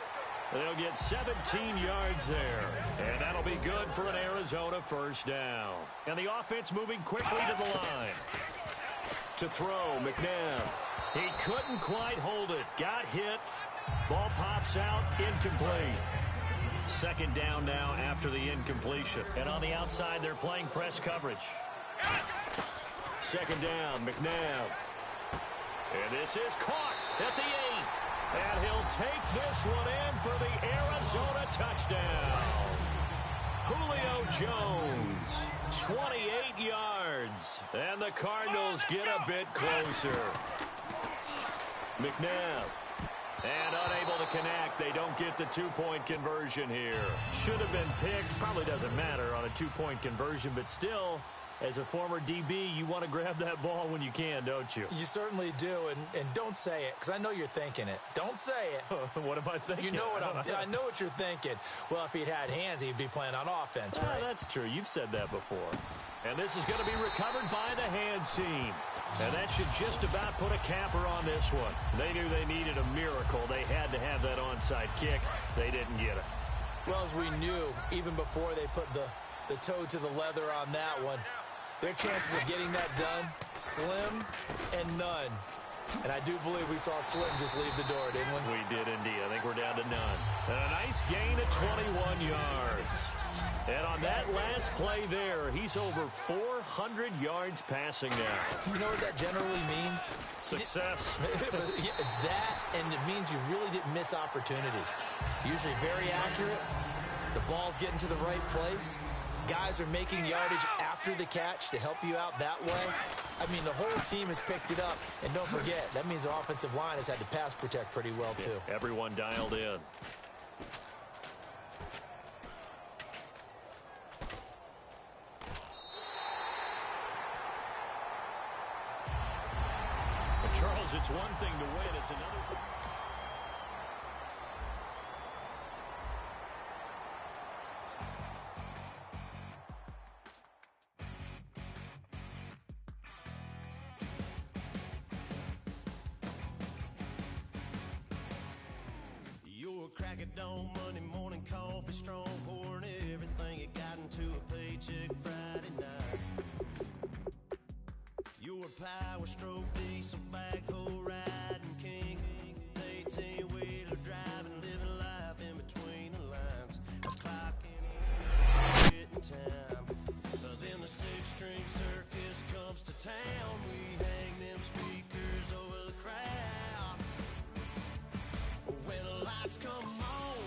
They'll get 17 yards there. And that'll be good for an Arizona first down. And the offense moving quickly to the line. To throw, McNabb. He couldn't quite hold it. Got hit. Ball pops out. Incomplete. Second down now after the incompletion. And on the outside, they're playing press coverage. Second down, McNabb. And this is caught at the 8. And he'll take this one in for the Arizona touchdown. Julio Jones, 28 yards. And the Cardinals get a bit closer. McNabb. And unable to connect. They don't get the two-point conversion here. Should have been picked. Probably doesn't matter on a two-point conversion, but still, as a former DB, you want to grab that ball when you can, don't you? You certainly do, and don't say it, because I know you're thinking it. Don't say it. What am I thinking? You know what I know what you're thinking. Well, if he'd had hands, he'd be playing on offense, right? That's true. You've said that before. And this is going to be recovered by the hands team. And that should just about put a capper on this one. They knew they needed a miracle. They had to have that onside kick. They didn't get it. Well, as we knew, even before they put the toe to the leather on that one, their chances of getting that done, slim and none. And I do believe we saw Slim just leave the door, didn't we? We did indeed. I think we're down to none. And a nice gain of 21 yards. And on that last play there, he's over 400 yards passing now. You know what that generally means? Success. That, and it means you really didn't miss opportunities. Usually very accurate. The ball's getting to the right place. Guys are making yardage after the catch to help you out that way. I mean, the whole team has picked it up. And don't forget, that means the offensive line has had to pass protect pretty well, too. Everyone dialed in. Charles, it's one thing to win, it's another. You're a crack at dawn, Monday morning coffee, strong pouring everything you got into a paycheck Friday night. You're a power stroke, diesel backhoe riding king, 18-wheeler driving, living life in between the lines. A clock in getting time. Then the six-string circus comes to town. We hang them speakers over the crowd. When the lights come on,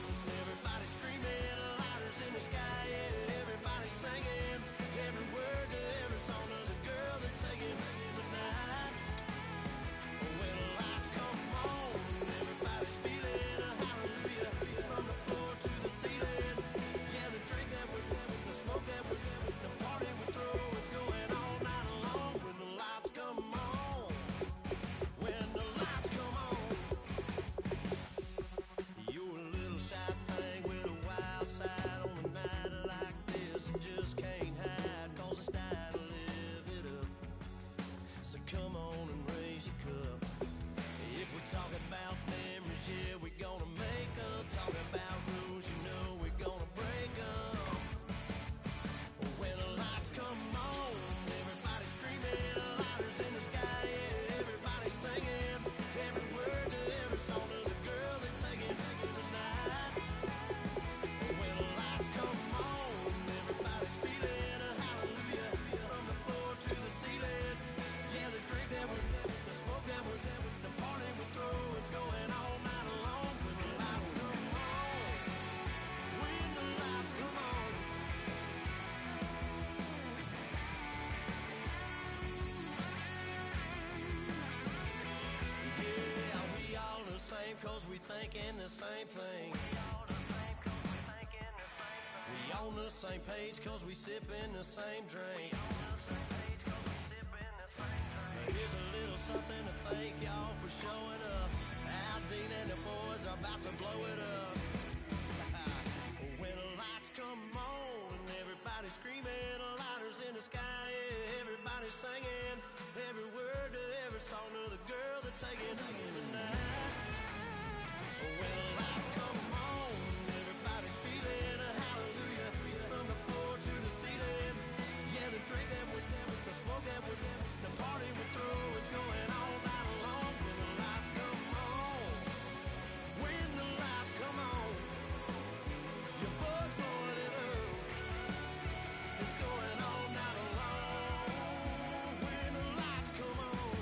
everybody screaming, lighters in the sky, yeah, everybody singing every word to every song of the girl that's singing tonight. When the lights come on, everybody's feeling a hallelujah from the floor to the ceiling. Yeah, the drink that we're having, the smoke that we're having, the party we throw, it's going all night long. When the lights come on, when the lights come on. You're a little shy thing with a wild side on a night like this. You just can't hide, cause it's time to live it up. So come on and raise your cup. If we're talking about memories, yeah, we're gonna make them. Talking about rules, you know we're gonna break them. When the lights come on, everybody screaming, lighters in the sky, yeah, everybody singing every word to every song of the girl that's singing tonight. When the lights come on, everybody's feeling a hallelujah from the floor to the ceiling. Yeah, the drink that we're having, the smoke that we're having, the party we throw, it's going all night long. When the lights come on, when the lights come on. Yeah, we all the same cause we thinking the same thing. We on the same page cause we sipping the same drink. Here's a little something to thank y'all for showing up. Al Dean and the boys are about to blow it up. When the lights come on and everybody's screaming, lighters in the sky, yeah, everybody's singing every word to every song of the girl that's singing tonight. When the lights come on, everybody's feeling a hallelujah from the floor to the ceiling. Yeah, the drink that we're having, the smoke that we're having, the party we throw, it's going all night long. When the lights come on, when the lights come on, your buzz blowing it up, it's going all night long. When the lights come on.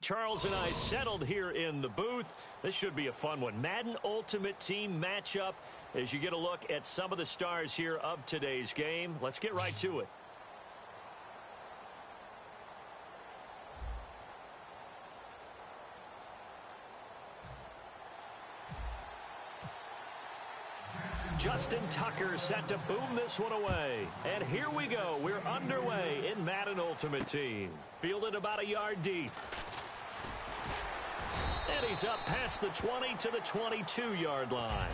Charles and I settled here in the booth. This should be a fun one. Madden Ultimate Team matchup as you get a look at some of the stars here of today's game. Let's get right to it. Justin Tucker set to boom this one away. And here we go. We're underway in Madden Ultimate Team. Fielded about a yard deep. And he's up past the 20 to the 22-yard line.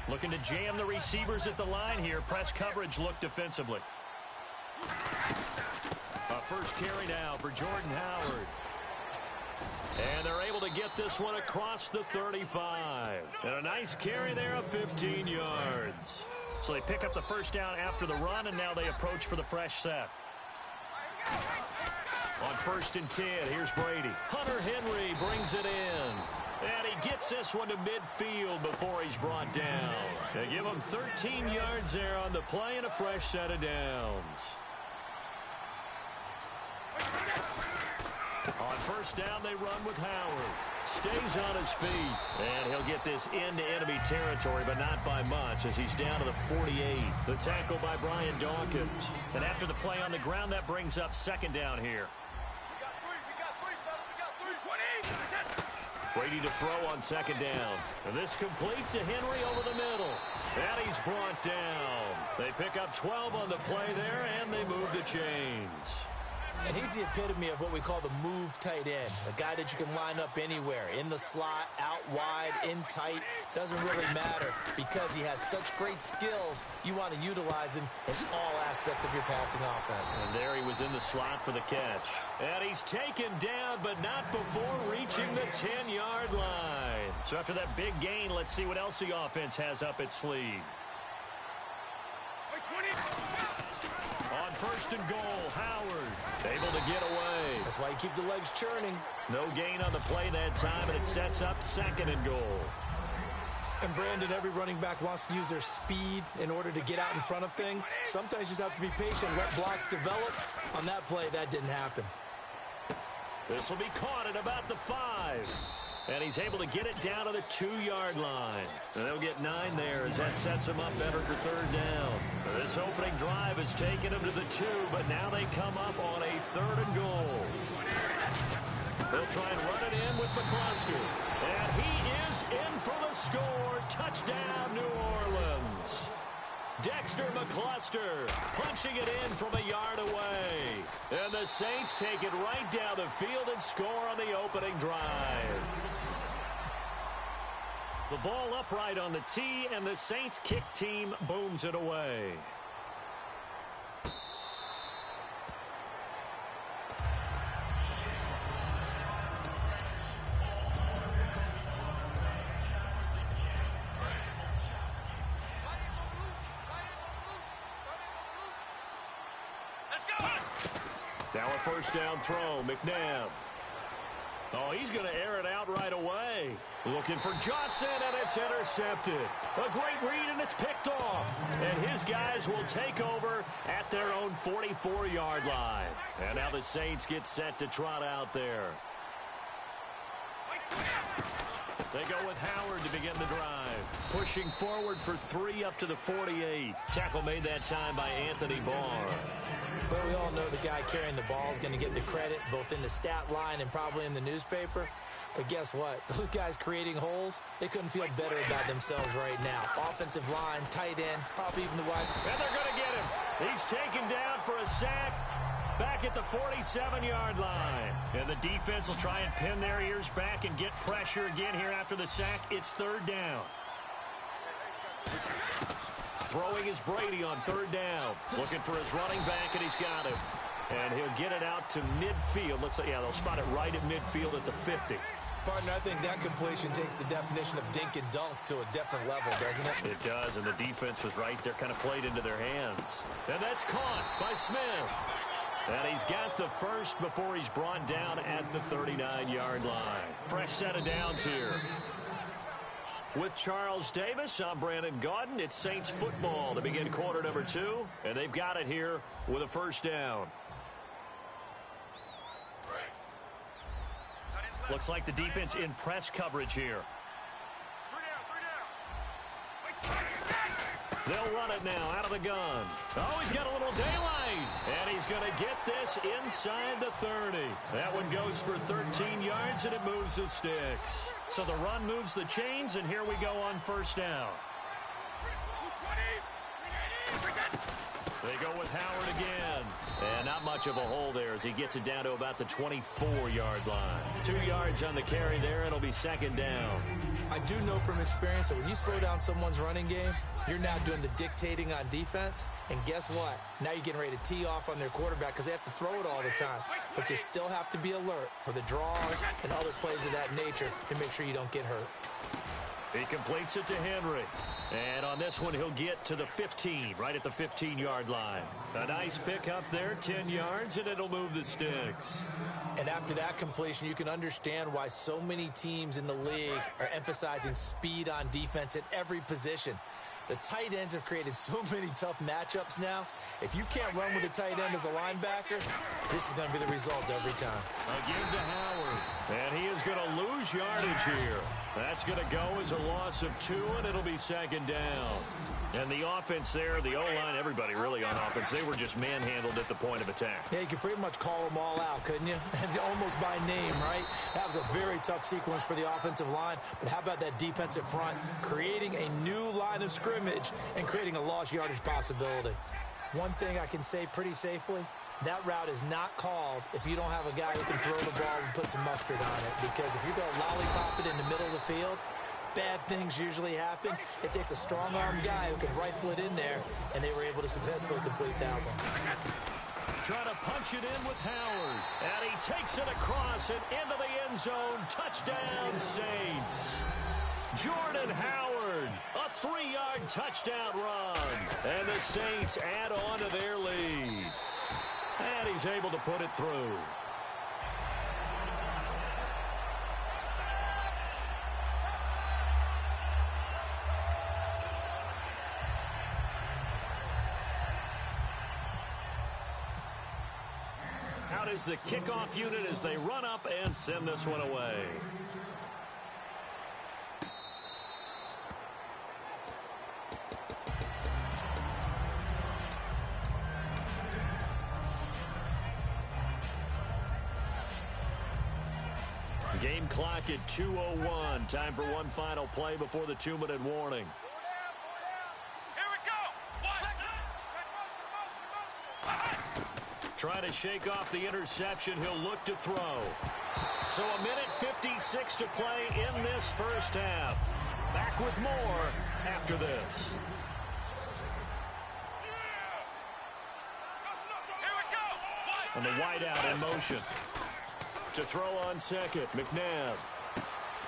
Looking to jam the receivers at the line here. Press coverage look defensively. A first carry now for Jordan Howard. And they're able to get this one across the 35. And a nice carry there of 15 yards. So they pick up the first down after the run, and now they approach for the fresh set. On 1st and 10, here's Brady. Hunter Henry brings it in. And he gets this one to midfield before he's brought down. They give him 13 yards there on the play and a fresh set of downs. On 1st down, they run with Howard. Stays on his feet. And he'll get this into enemy territory, but not by much as he's down to the 48. The tackle by Brian Dawkins. And after the play on the ground, that brings up 2nd down here. Brady to throw on 2nd down. And this complete to Henry over the middle. And he's brought down. They pick up 12 on the play there, and they move the chains. And he's the epitome of what we call the move tight end. A guy that you can line up anywhere. In the slot, out wide, in tight. Doesn't really matter because he has such great skills. You want to utilize him in all aspects of your passing offense. And there he was in the slot for the catch. And he's taken down, but not before reaching the 10-yard line. So after that big gain, let's see what else the offense has up its sleeve. On 1st and goal, Howard able to get away. That's why you keep the legs churning. No gain on the play that time, and it sets up 2nd and goal. And Brandon, every running back wants to use their speed in order to get out in front of things. Sometimes you just have to be patient, let blocks develop. On that play, that didn't happen. This will be caught at about the 5. And he's able to get it down to the 2-yard line. And they'll get 9 there as that sets him up better for 3rd down. This opening drive has taken him to the 2, but now they come up on a 3rd and goal. They'll try and run it in with McCluster. And he is in for the score. Touchdown, New Orleans. Dexter McCluster punching it in from a yard away. And the Saints take it right down the field and score on the opening drive. The ball upright on the tee, and the Saints kick team booms it away. Now a 1st down throw, McNabb. Oh, he's going to air it out right away. Looking for Johnson, and it's intercepted. A great read, and it's picked off. And his guys will take over at their own 44-yard line. And now the Saints get set to trot out there. They go with Howard to begin the drive. Pushing forward for 3 up to the 48. Tackle made that time by Anthony Barr. Well, we all know the guy carrying the ball is going to get the credit both in the stat line and probably in the newspaper. But guess what? Those guys creating holes, they couldn't feel better about themselves right now. Offensive line, tight end, probably even the wide. And they're going to get him. He's taken down for a sack back at the 47-yard line. And the defense will try and pin their ears back and get pressure again here after the sack. It's 3rd down. Throwing is Brady on 3rd down. Looking for his running back, and he's got him. And he'll get it out to midfield. Looks like, yeah, they'll spot it right at midfield at the 50. Partner, I think that completion takes the definition of dink and dunk to a different level, doesn't it? It does, and the defense was right there, kind of played into their hands. And that's caught by Smith. And he's got the first before he's brought down at the 39-yard line. Fresh set of downs here. With Charles Davis, I'm Brandon Gaudin. It's Saints football to begin quarter number 2, and they've got it here with a first down. Looks like the defense in press coverage here. They'll run it now out of the gun. Oh, he's got a little daylight. And he's going to get this inside the 30. That one goes for 13 yards, and it moves the sticks. So the run moves the chains, and here we go on first down. They go with Howard again. And not much of a hole there as he gets it down to about the 24-yard line. 2 yards on the carry there. It'll be second down. I do know from experience that when you slow down someone's running game, you're now doing the dictating on defense. And guess what? Now you're getting ready to tee off on their quarterback because they have to throw it all the time. But you still have to be alert for the draws and other plays of that nature to make sure you don't get hurt. He completes it to Henry. And on this one, he'll get to the 15, right at the 15-yard line. A nice pick up there, 10 yards, and it'll move the sticks. And after that completion, you can understand why so many teams in the league are emphasizing speed on defense at every position. The tight ends have created so many tough matchups now. If you can't run with a tight end as a linebacker, this is going to be the result every time. Again to Howard. And he is going to lose yardage here. That's going to go as a loss of 2, and it'll be second down. And the offense there, the O-line, everybody really on offense, they were just manhandled at the point of attack. Yeah, you could pretty much call them all out, couldn't you? Almost by name, right? That was a very tough sequence for the offensive line. But how about that defensive front creating a new line of scrimmage and creating a lost yardage possibility? One thing I can say pretty safely, that route is not called if you don't have a guy who can throw the ball and put some mustard on it. Because if you're going to lollipop it in the middle of the field, bad things usually happen. It takes a strong-armed guy who can rifle it in there, and they were able to successfully complete that one. Trying to punch it in with Howard. And he takes it across and into the end zone. Touchdown, Saints. Jordan Howard, a 3-yard touchdown run. And the Saints add on to their lead. And he's able to put it through. Out is the kickoff unit as they run up and send this one away. Game clock at 2:01. Time for one final play before the 2-minute warning. Here we go. Trying to shake off the interception. He'll look to throw. So a minute 56 to play in this first half. Back with more after this. Here we go. And the wideout in motion. To throw on second, McNabb.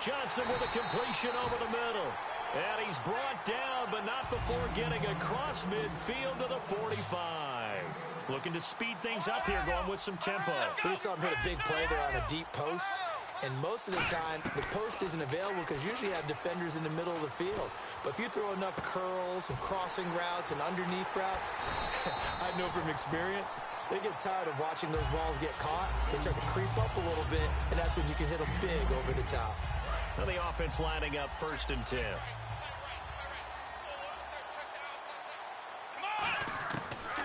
Johnson with a completion over the middle. And he's brought down, but not before getting across midfield to the 45. Looking to speed things up here, going with some tempo. We saw him hit a big play there on a deep post. And most of the time, the post isn't available because usually you have defenders in the middle of the field. But if you throw enough curls and crossing routes and underneath routes, I know from experience, they get tired of watching those balls get caught. They start to creep up a little bit, and that's when you can hit them big over the top. Now the offense lining up 1st and 10.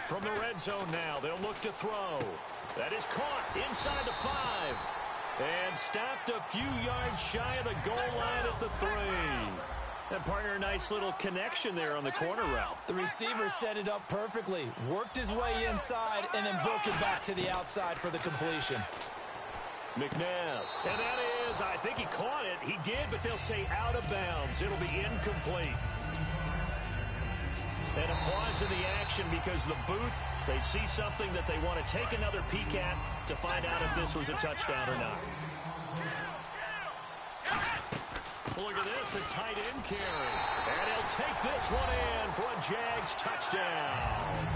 From the red zone now, they'll look to throw. That is caught inside the 5. And stopped a few yards shy of the goal line at the 3. And partner, a nice little connection there on the corner route. The receiver set it up perfectly, worked his way inside, and then broke it back to the outside for the completion. McNabb. And that is, I think he caught it. He did, but they'll say out of bounds. It'll be incomplete. And a pause in the action because the booth, they see something that they want to take another peek at to find out if this was a touchdown or not. Look at this, a tight end carry. And he'll take this one in for a Jags touchdown.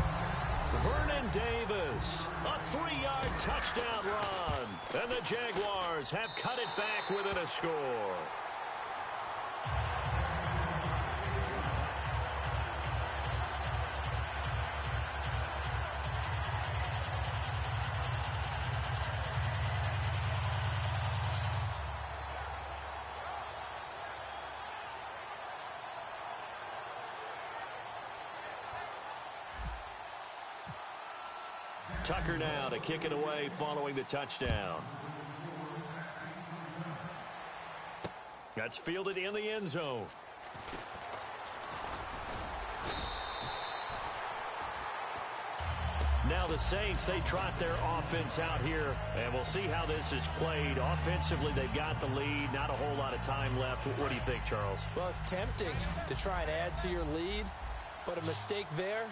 Vernon Davis, a 3-yard touchdown run. And the Jaguars have cut it back within a score. Tucker now to kick it away following the touchdown. That's fielded in the end zone. Now the Saints, they trot their offense out here, and we'll see how this is played. Offensively, they've got the lead. Not a whole lot of time left. What do you think, Charles? Well, it's tempting to try and add to your lead, but a mistake there,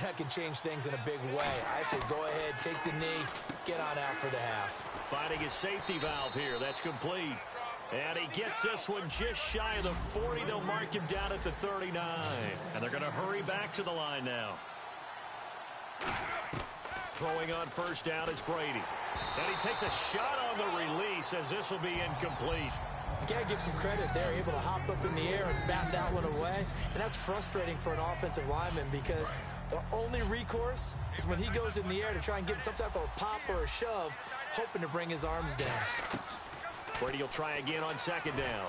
that can change things in a big way. I say go ahead, take the knee, get on out for the half. Finding his safety valve here. That's complete. And he gets this one just shy of the 40. They'll mark him down at the 39. And they're going to hurry back to the line now. Throwing on first down is Brady. And he takes a shot on the release as this will be incomplete. You got to give some credit there, able to hop up in the air and bat that one away. And that's frustrating for an offensive lineman because the only recourse is when he goes in the air to try and give some type of a pop or a shove, hoping to bring his arms down. Brady will try again on second down.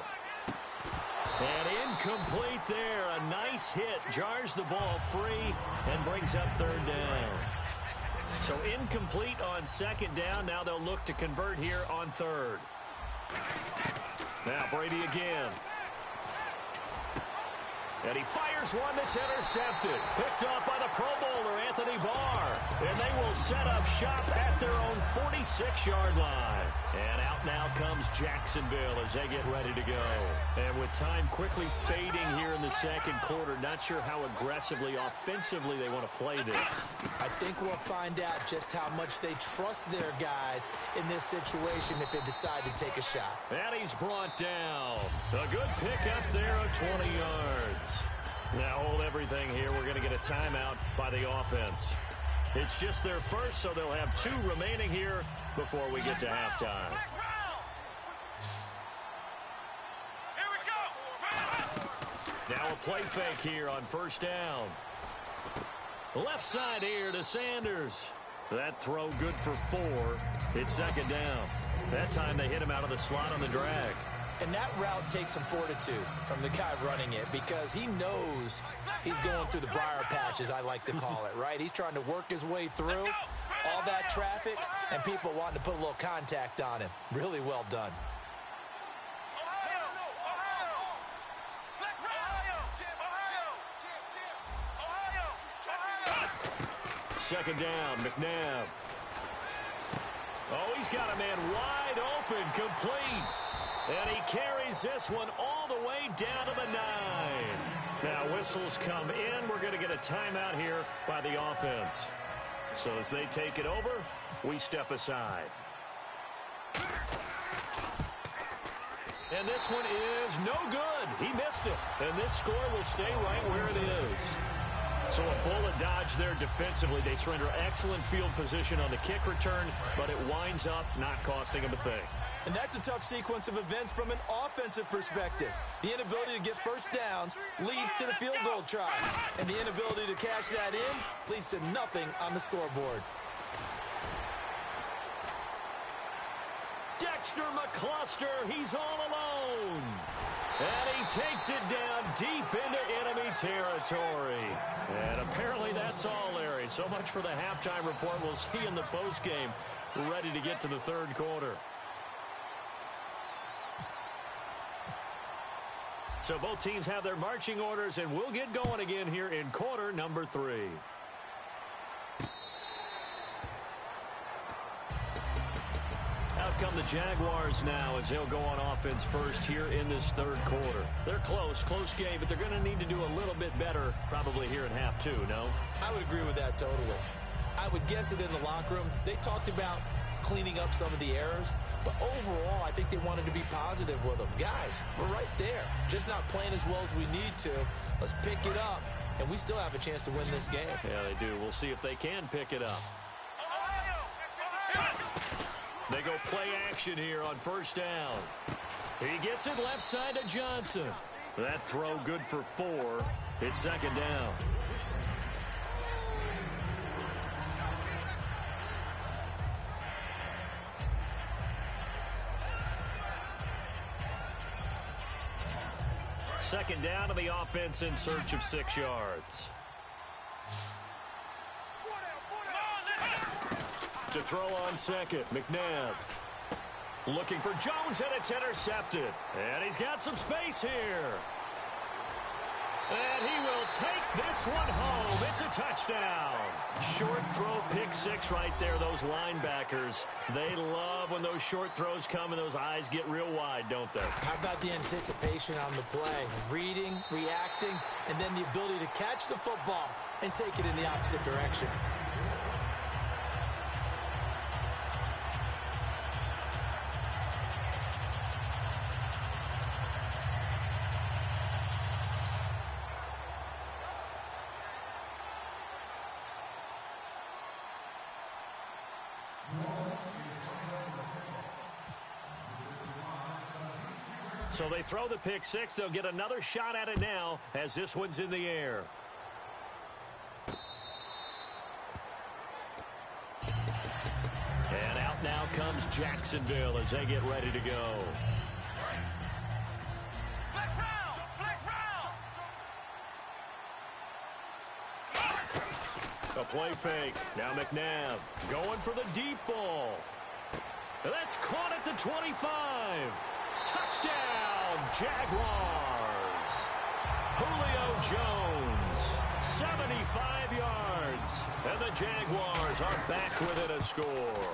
And incomplete there. A nice hit. Jars the ball free and brings up third down. So incomplete on second down. Now they'll look to convert here on third. Now Brady again. And he fires one that's intercepted. Picked off by the Pro Bowler, Anthony Barr. And they will set up shop at their own 46-yard line. And out now comes Jacksonville as they get ready to go. And with time quickly fading here in the second quarter, not sure how aggressively, offensively they want to play this. I think we'll find out just how much they trust their guys in this situation if they decide to take a shot. And he's brought down. A good pickup there of 20 yards. Now hold everything here. We're going to get a timeout by the offense. It's just their first, so they'll have 2 remaining here before we get to halftime. Here we go. Now a play fake here on first down. Left side here to Sanders. That throw good for 4. It's second down. That time they hit him out of the slot on the drag. And that route takes some fortitude from the guy running it because he knows he's going through the briar patch, as I like to call it, right? He's trying to work his way through all that traffic and people wanting to put a little contact on him. Really well done. Second down, McNabb. Oh, he's got a man wide open, complete. And he carries this one all the way down to the 9. Now whistles come in. We're going to get a timeout here by the offense. So as they take it over, we step aside. And this one is no good. He missed it. And this score will stay right where it is. So a bullet dodge there defensively. They surrender excellent field position on the kick return, but it winds up not costing them a thing. And that's a tough sequence of events from an offensive perspective. The inability to get first downs leads to the field goal try. And the inability to cash that in leads to nothing on the scoreboard. Dexter McCluster, he's all alone. And he takes it down deep into enemy territory. And apparently that's all, Larry. So much for the halftime report. We'll see in the postgame. Ready to get to the third quarter. So both teams have their marching orders, and we'll get going again here in quarter number 3. Out come the Jaguars now as they'll go on offense first here in this third quarter. They're close game, but they're going to need to do a little bit better probably here in half 2, no? I would agree with that totally. I would guess it in the locker room. They talked about cleaning up some of the errors. But overall, I think they wanted to be positive with them. Guys, we're right there. Just not playing as well as we need to. Let's pick it up, and we still have a chance to win this game. Yeah, they do. We'll see if they can pick it up. They go play action here on first down. He gets it left side to Johnson. That throw good for 4. It's second down. Second down to the offense in search of 6 yards. To throw on second, McNabb. Looking for Jones, and it's intercepted. And he's got some space here. And he will take this one home. It's a touchdown. Short throw, pick 6 right there. Those linebackers, they love when those short throws come and those eyes get real wide, don't they? How about the anticipation on the play? Reading, reacting, and then the ability to catch the football and take it in the opposite direction. So they throw the pick 6. They'll get another shot at it now as this one's in the air. And out now comes Jacksonville as they get ready to go. Flex round! Flex round! A play fake. Now McNabb going for the deep ball. That's caught at the 25. Touchdown, Jaguars. Julio Jones, 75 yards. And the Jaguars are back within a score.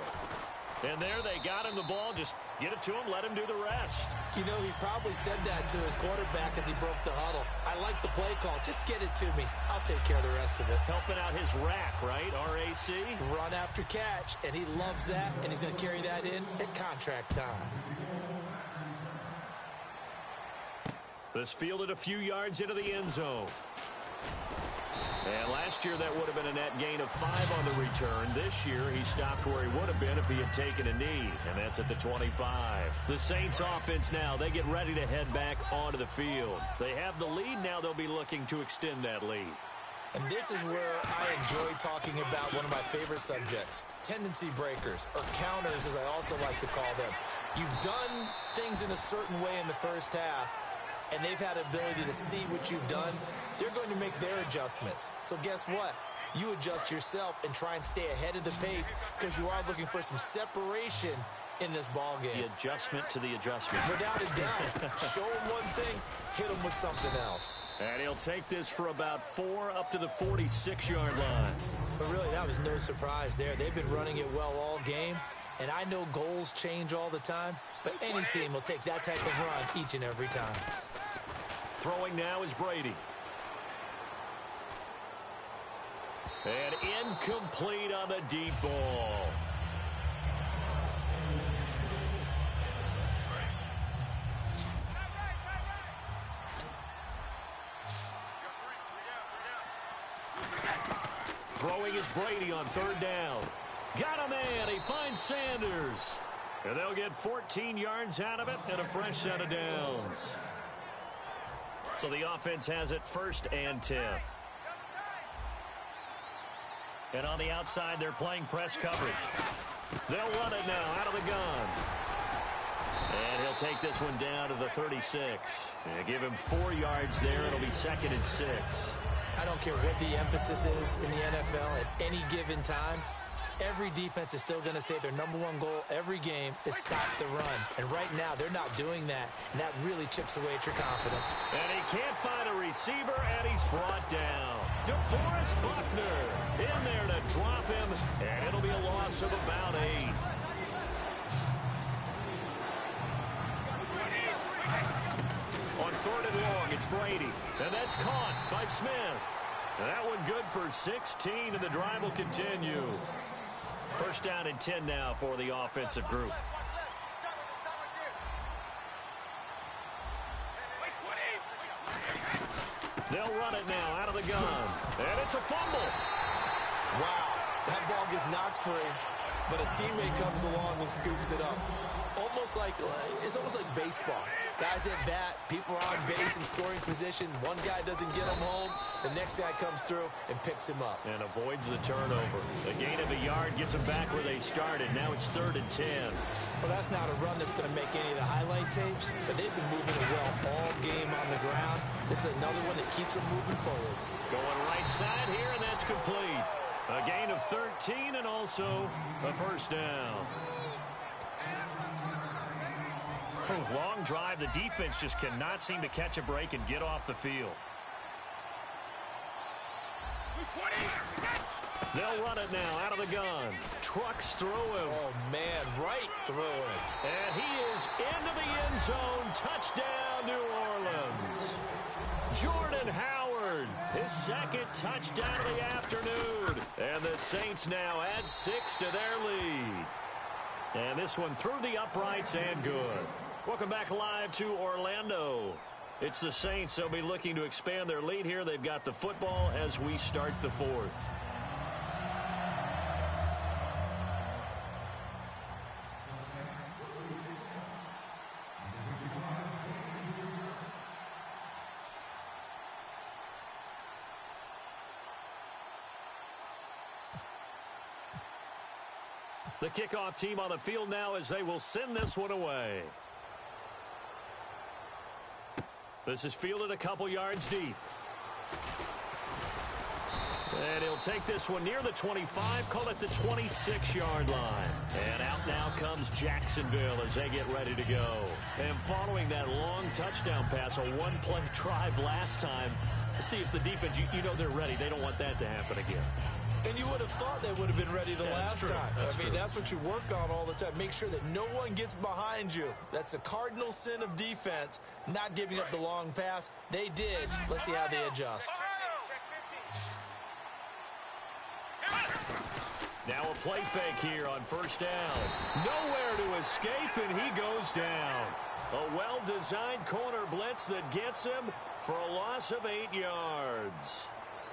And there they got him the ball. Just get it to him, let him do the rest. You know, he probably said that to his quarterback as he broke the huddle. I like the play call. Just get it to me. I'll take care of the rest of it. Helping out his rack, right? RAC. Run after catch, and he loves that, and he's going to carry that in at contract time. This fielded a few yards into the end zone. And last year, that would have been a net gain of 5 on the return. This year, he stopped where he would have been if he had taken a knee, and that's at the 25. The Saints offense now, they get ready to head back onto the field. They have the lead. Now they'll be looking to extend that lead. And this is where I enjoy talking about one of my favorite subjects, tendency breakers, or counters, as I also like to call them. You've done things in a certain way in the first half, and they've had ability to see what you've done. They're going to make their adjustments. So guess what? You adjust yourself and try and stay ahead of the pace because you are looking for some separation in this ball game. The adjustment to the adjustment. Without a doubt. Show him one thing, hit him with something else. And he'll take this for about 4 up to the 46-yard line. But really, that was no surprise there. They've been running it well all game. And I know goals change all the time, but any team will take that type of run each and every time. Throwing now is Brady. And incomplete on the deep ball. Throwing is Brady on third down. Got a man. He finds Sanders. And they'll get 14 yards out of it and a fresh set of downs. So the offense has it 1st and 10. And on the outside, they're playing press coverage. They'll run it now out of the gun. And he'll take this one down to the 36. And give him 4 yards there. It'll be 2nd and 6. I don't care what the emphasis is in the NFL at any given time. Every defense is still going to say their #1 goal every game is stop the run. And right now, they're not doing that. And that really chips away at your confidence. And he can't find a receiver, and he's brought down. DeForest Buckner in there to drop him, and it'll be a loss of about 8. On 3rd and long, it's Brady. And that's caught by Smith. And that one good for 16, and the drive will continue. First down and 10 now for the offensive group. They'll run it now out of the gun. And it's a fumble. Wow, that ball gets knocked free, but a teammate comes along and scoops it up. It's almost like baseball. Guys at bat, people are on base in scoring position. One guy doesn't get him home. The next guy comes through and picks him up. And avoids the turnover. A gain of a yard gets them back where they started. Now it's 3rd and 10. Well, that's not a run that's going to make any of the highlight tapes, but they've been moving it well all game on the ground. This is another one that keeps them moving forward. Going right side here, and that's complete. A gain of 13 and also a first down. Long drive. The defense just cannot seem to catch a break and get off the field. They'll run it now out of the gun. Trucks through him. Oh, man, right through him. And he is into the end zone. Touchdown, New Orleans. Jordan Howard, his 2nd touchdown of the afternoon. And the Saints now add 6 to their lead. And this one through the uprights and good. Welcome back live to Orlando. It's the Saints. They'll be looking to expand their lead here. They've got the football as we start the 4th. The kickoff team on the field now as they will send this one away. This is fielded a couple yards deep. And he'll take this one near the 25, call it the 26-yard line. And out now comes Jacksonville as they get ready to go. And following that long touchdown pass, a one-play drive last time, see if the defense, you know they're ready. They don't want that to happen again. And you would have thought they would have been ready the last time. I mean, that's what you work on all the time. Make sure that no one gets behind you. That's the cardinal sin of defense, not giving up the long pass. They did. Let's see how they adjust. Now a play fake here on first down. Nowhere to escape, and he goes down. A well-designed corner blitz that gets him for a loss of 8 yards.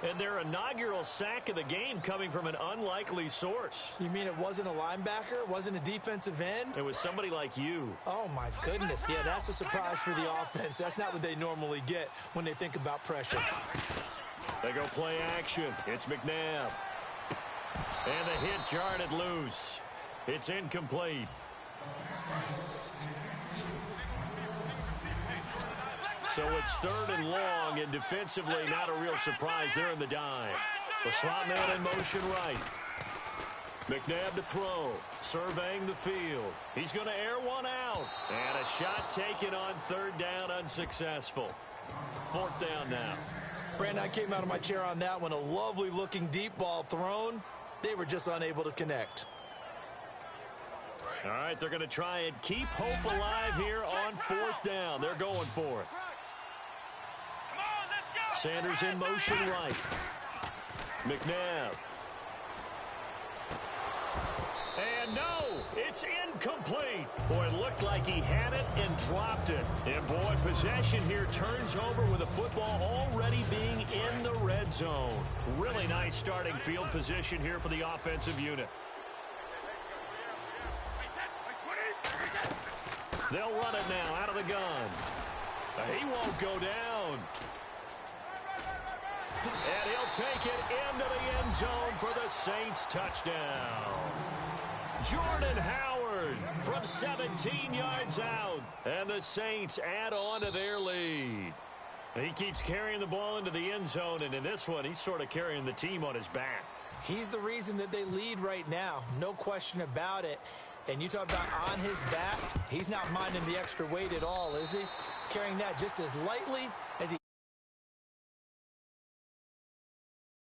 And their inaugural sack of the game coming from an unlikely source. You mean it wasn't a linebacker? It wasn't a defensive end? It was somebody like you. Oh, my goodness. Yeah, that's a surprise for the offense. That's not what they normally get when they think about pressure. They go play action. It's McNabb. And the hit jarred it loose. It's incomplete. So it's 3rd and long, and defensively not a real surprise. They're in the dime. The slot man in motion right. McNabb to throw, surveying the field. He's going to air one out. And a shot taken on 3rd down, unsuccessful. 4th down now. Brandon, I came out of my chair on that one. A lovely-looking deep ball thrown. They were just unable to connect. All right, they're going to try and keep hope alive here on 4th down. They're going for it. Sanders in motion right. McNabb. And no, it's incomplete. Boy, it looked like he had it and dropped it. And boy, possession here turns over with the football already being in the red zone. Really nice starting field position here for the offensive unit. They'll run it now out of the gun. He won't go down. And he'll take it into the end zone for the Saints touchdown. Jordan Howard from 17 yards out. And the Saints add on to their lead. He keeps carrying the ball into the end zone, and in this one, he's sort of carrying the team on his back. He's the reason that they lead right now. No question about it. And you talk about on his back, he's not minding the extra weight at all, is he? Carrying that just as lightly as he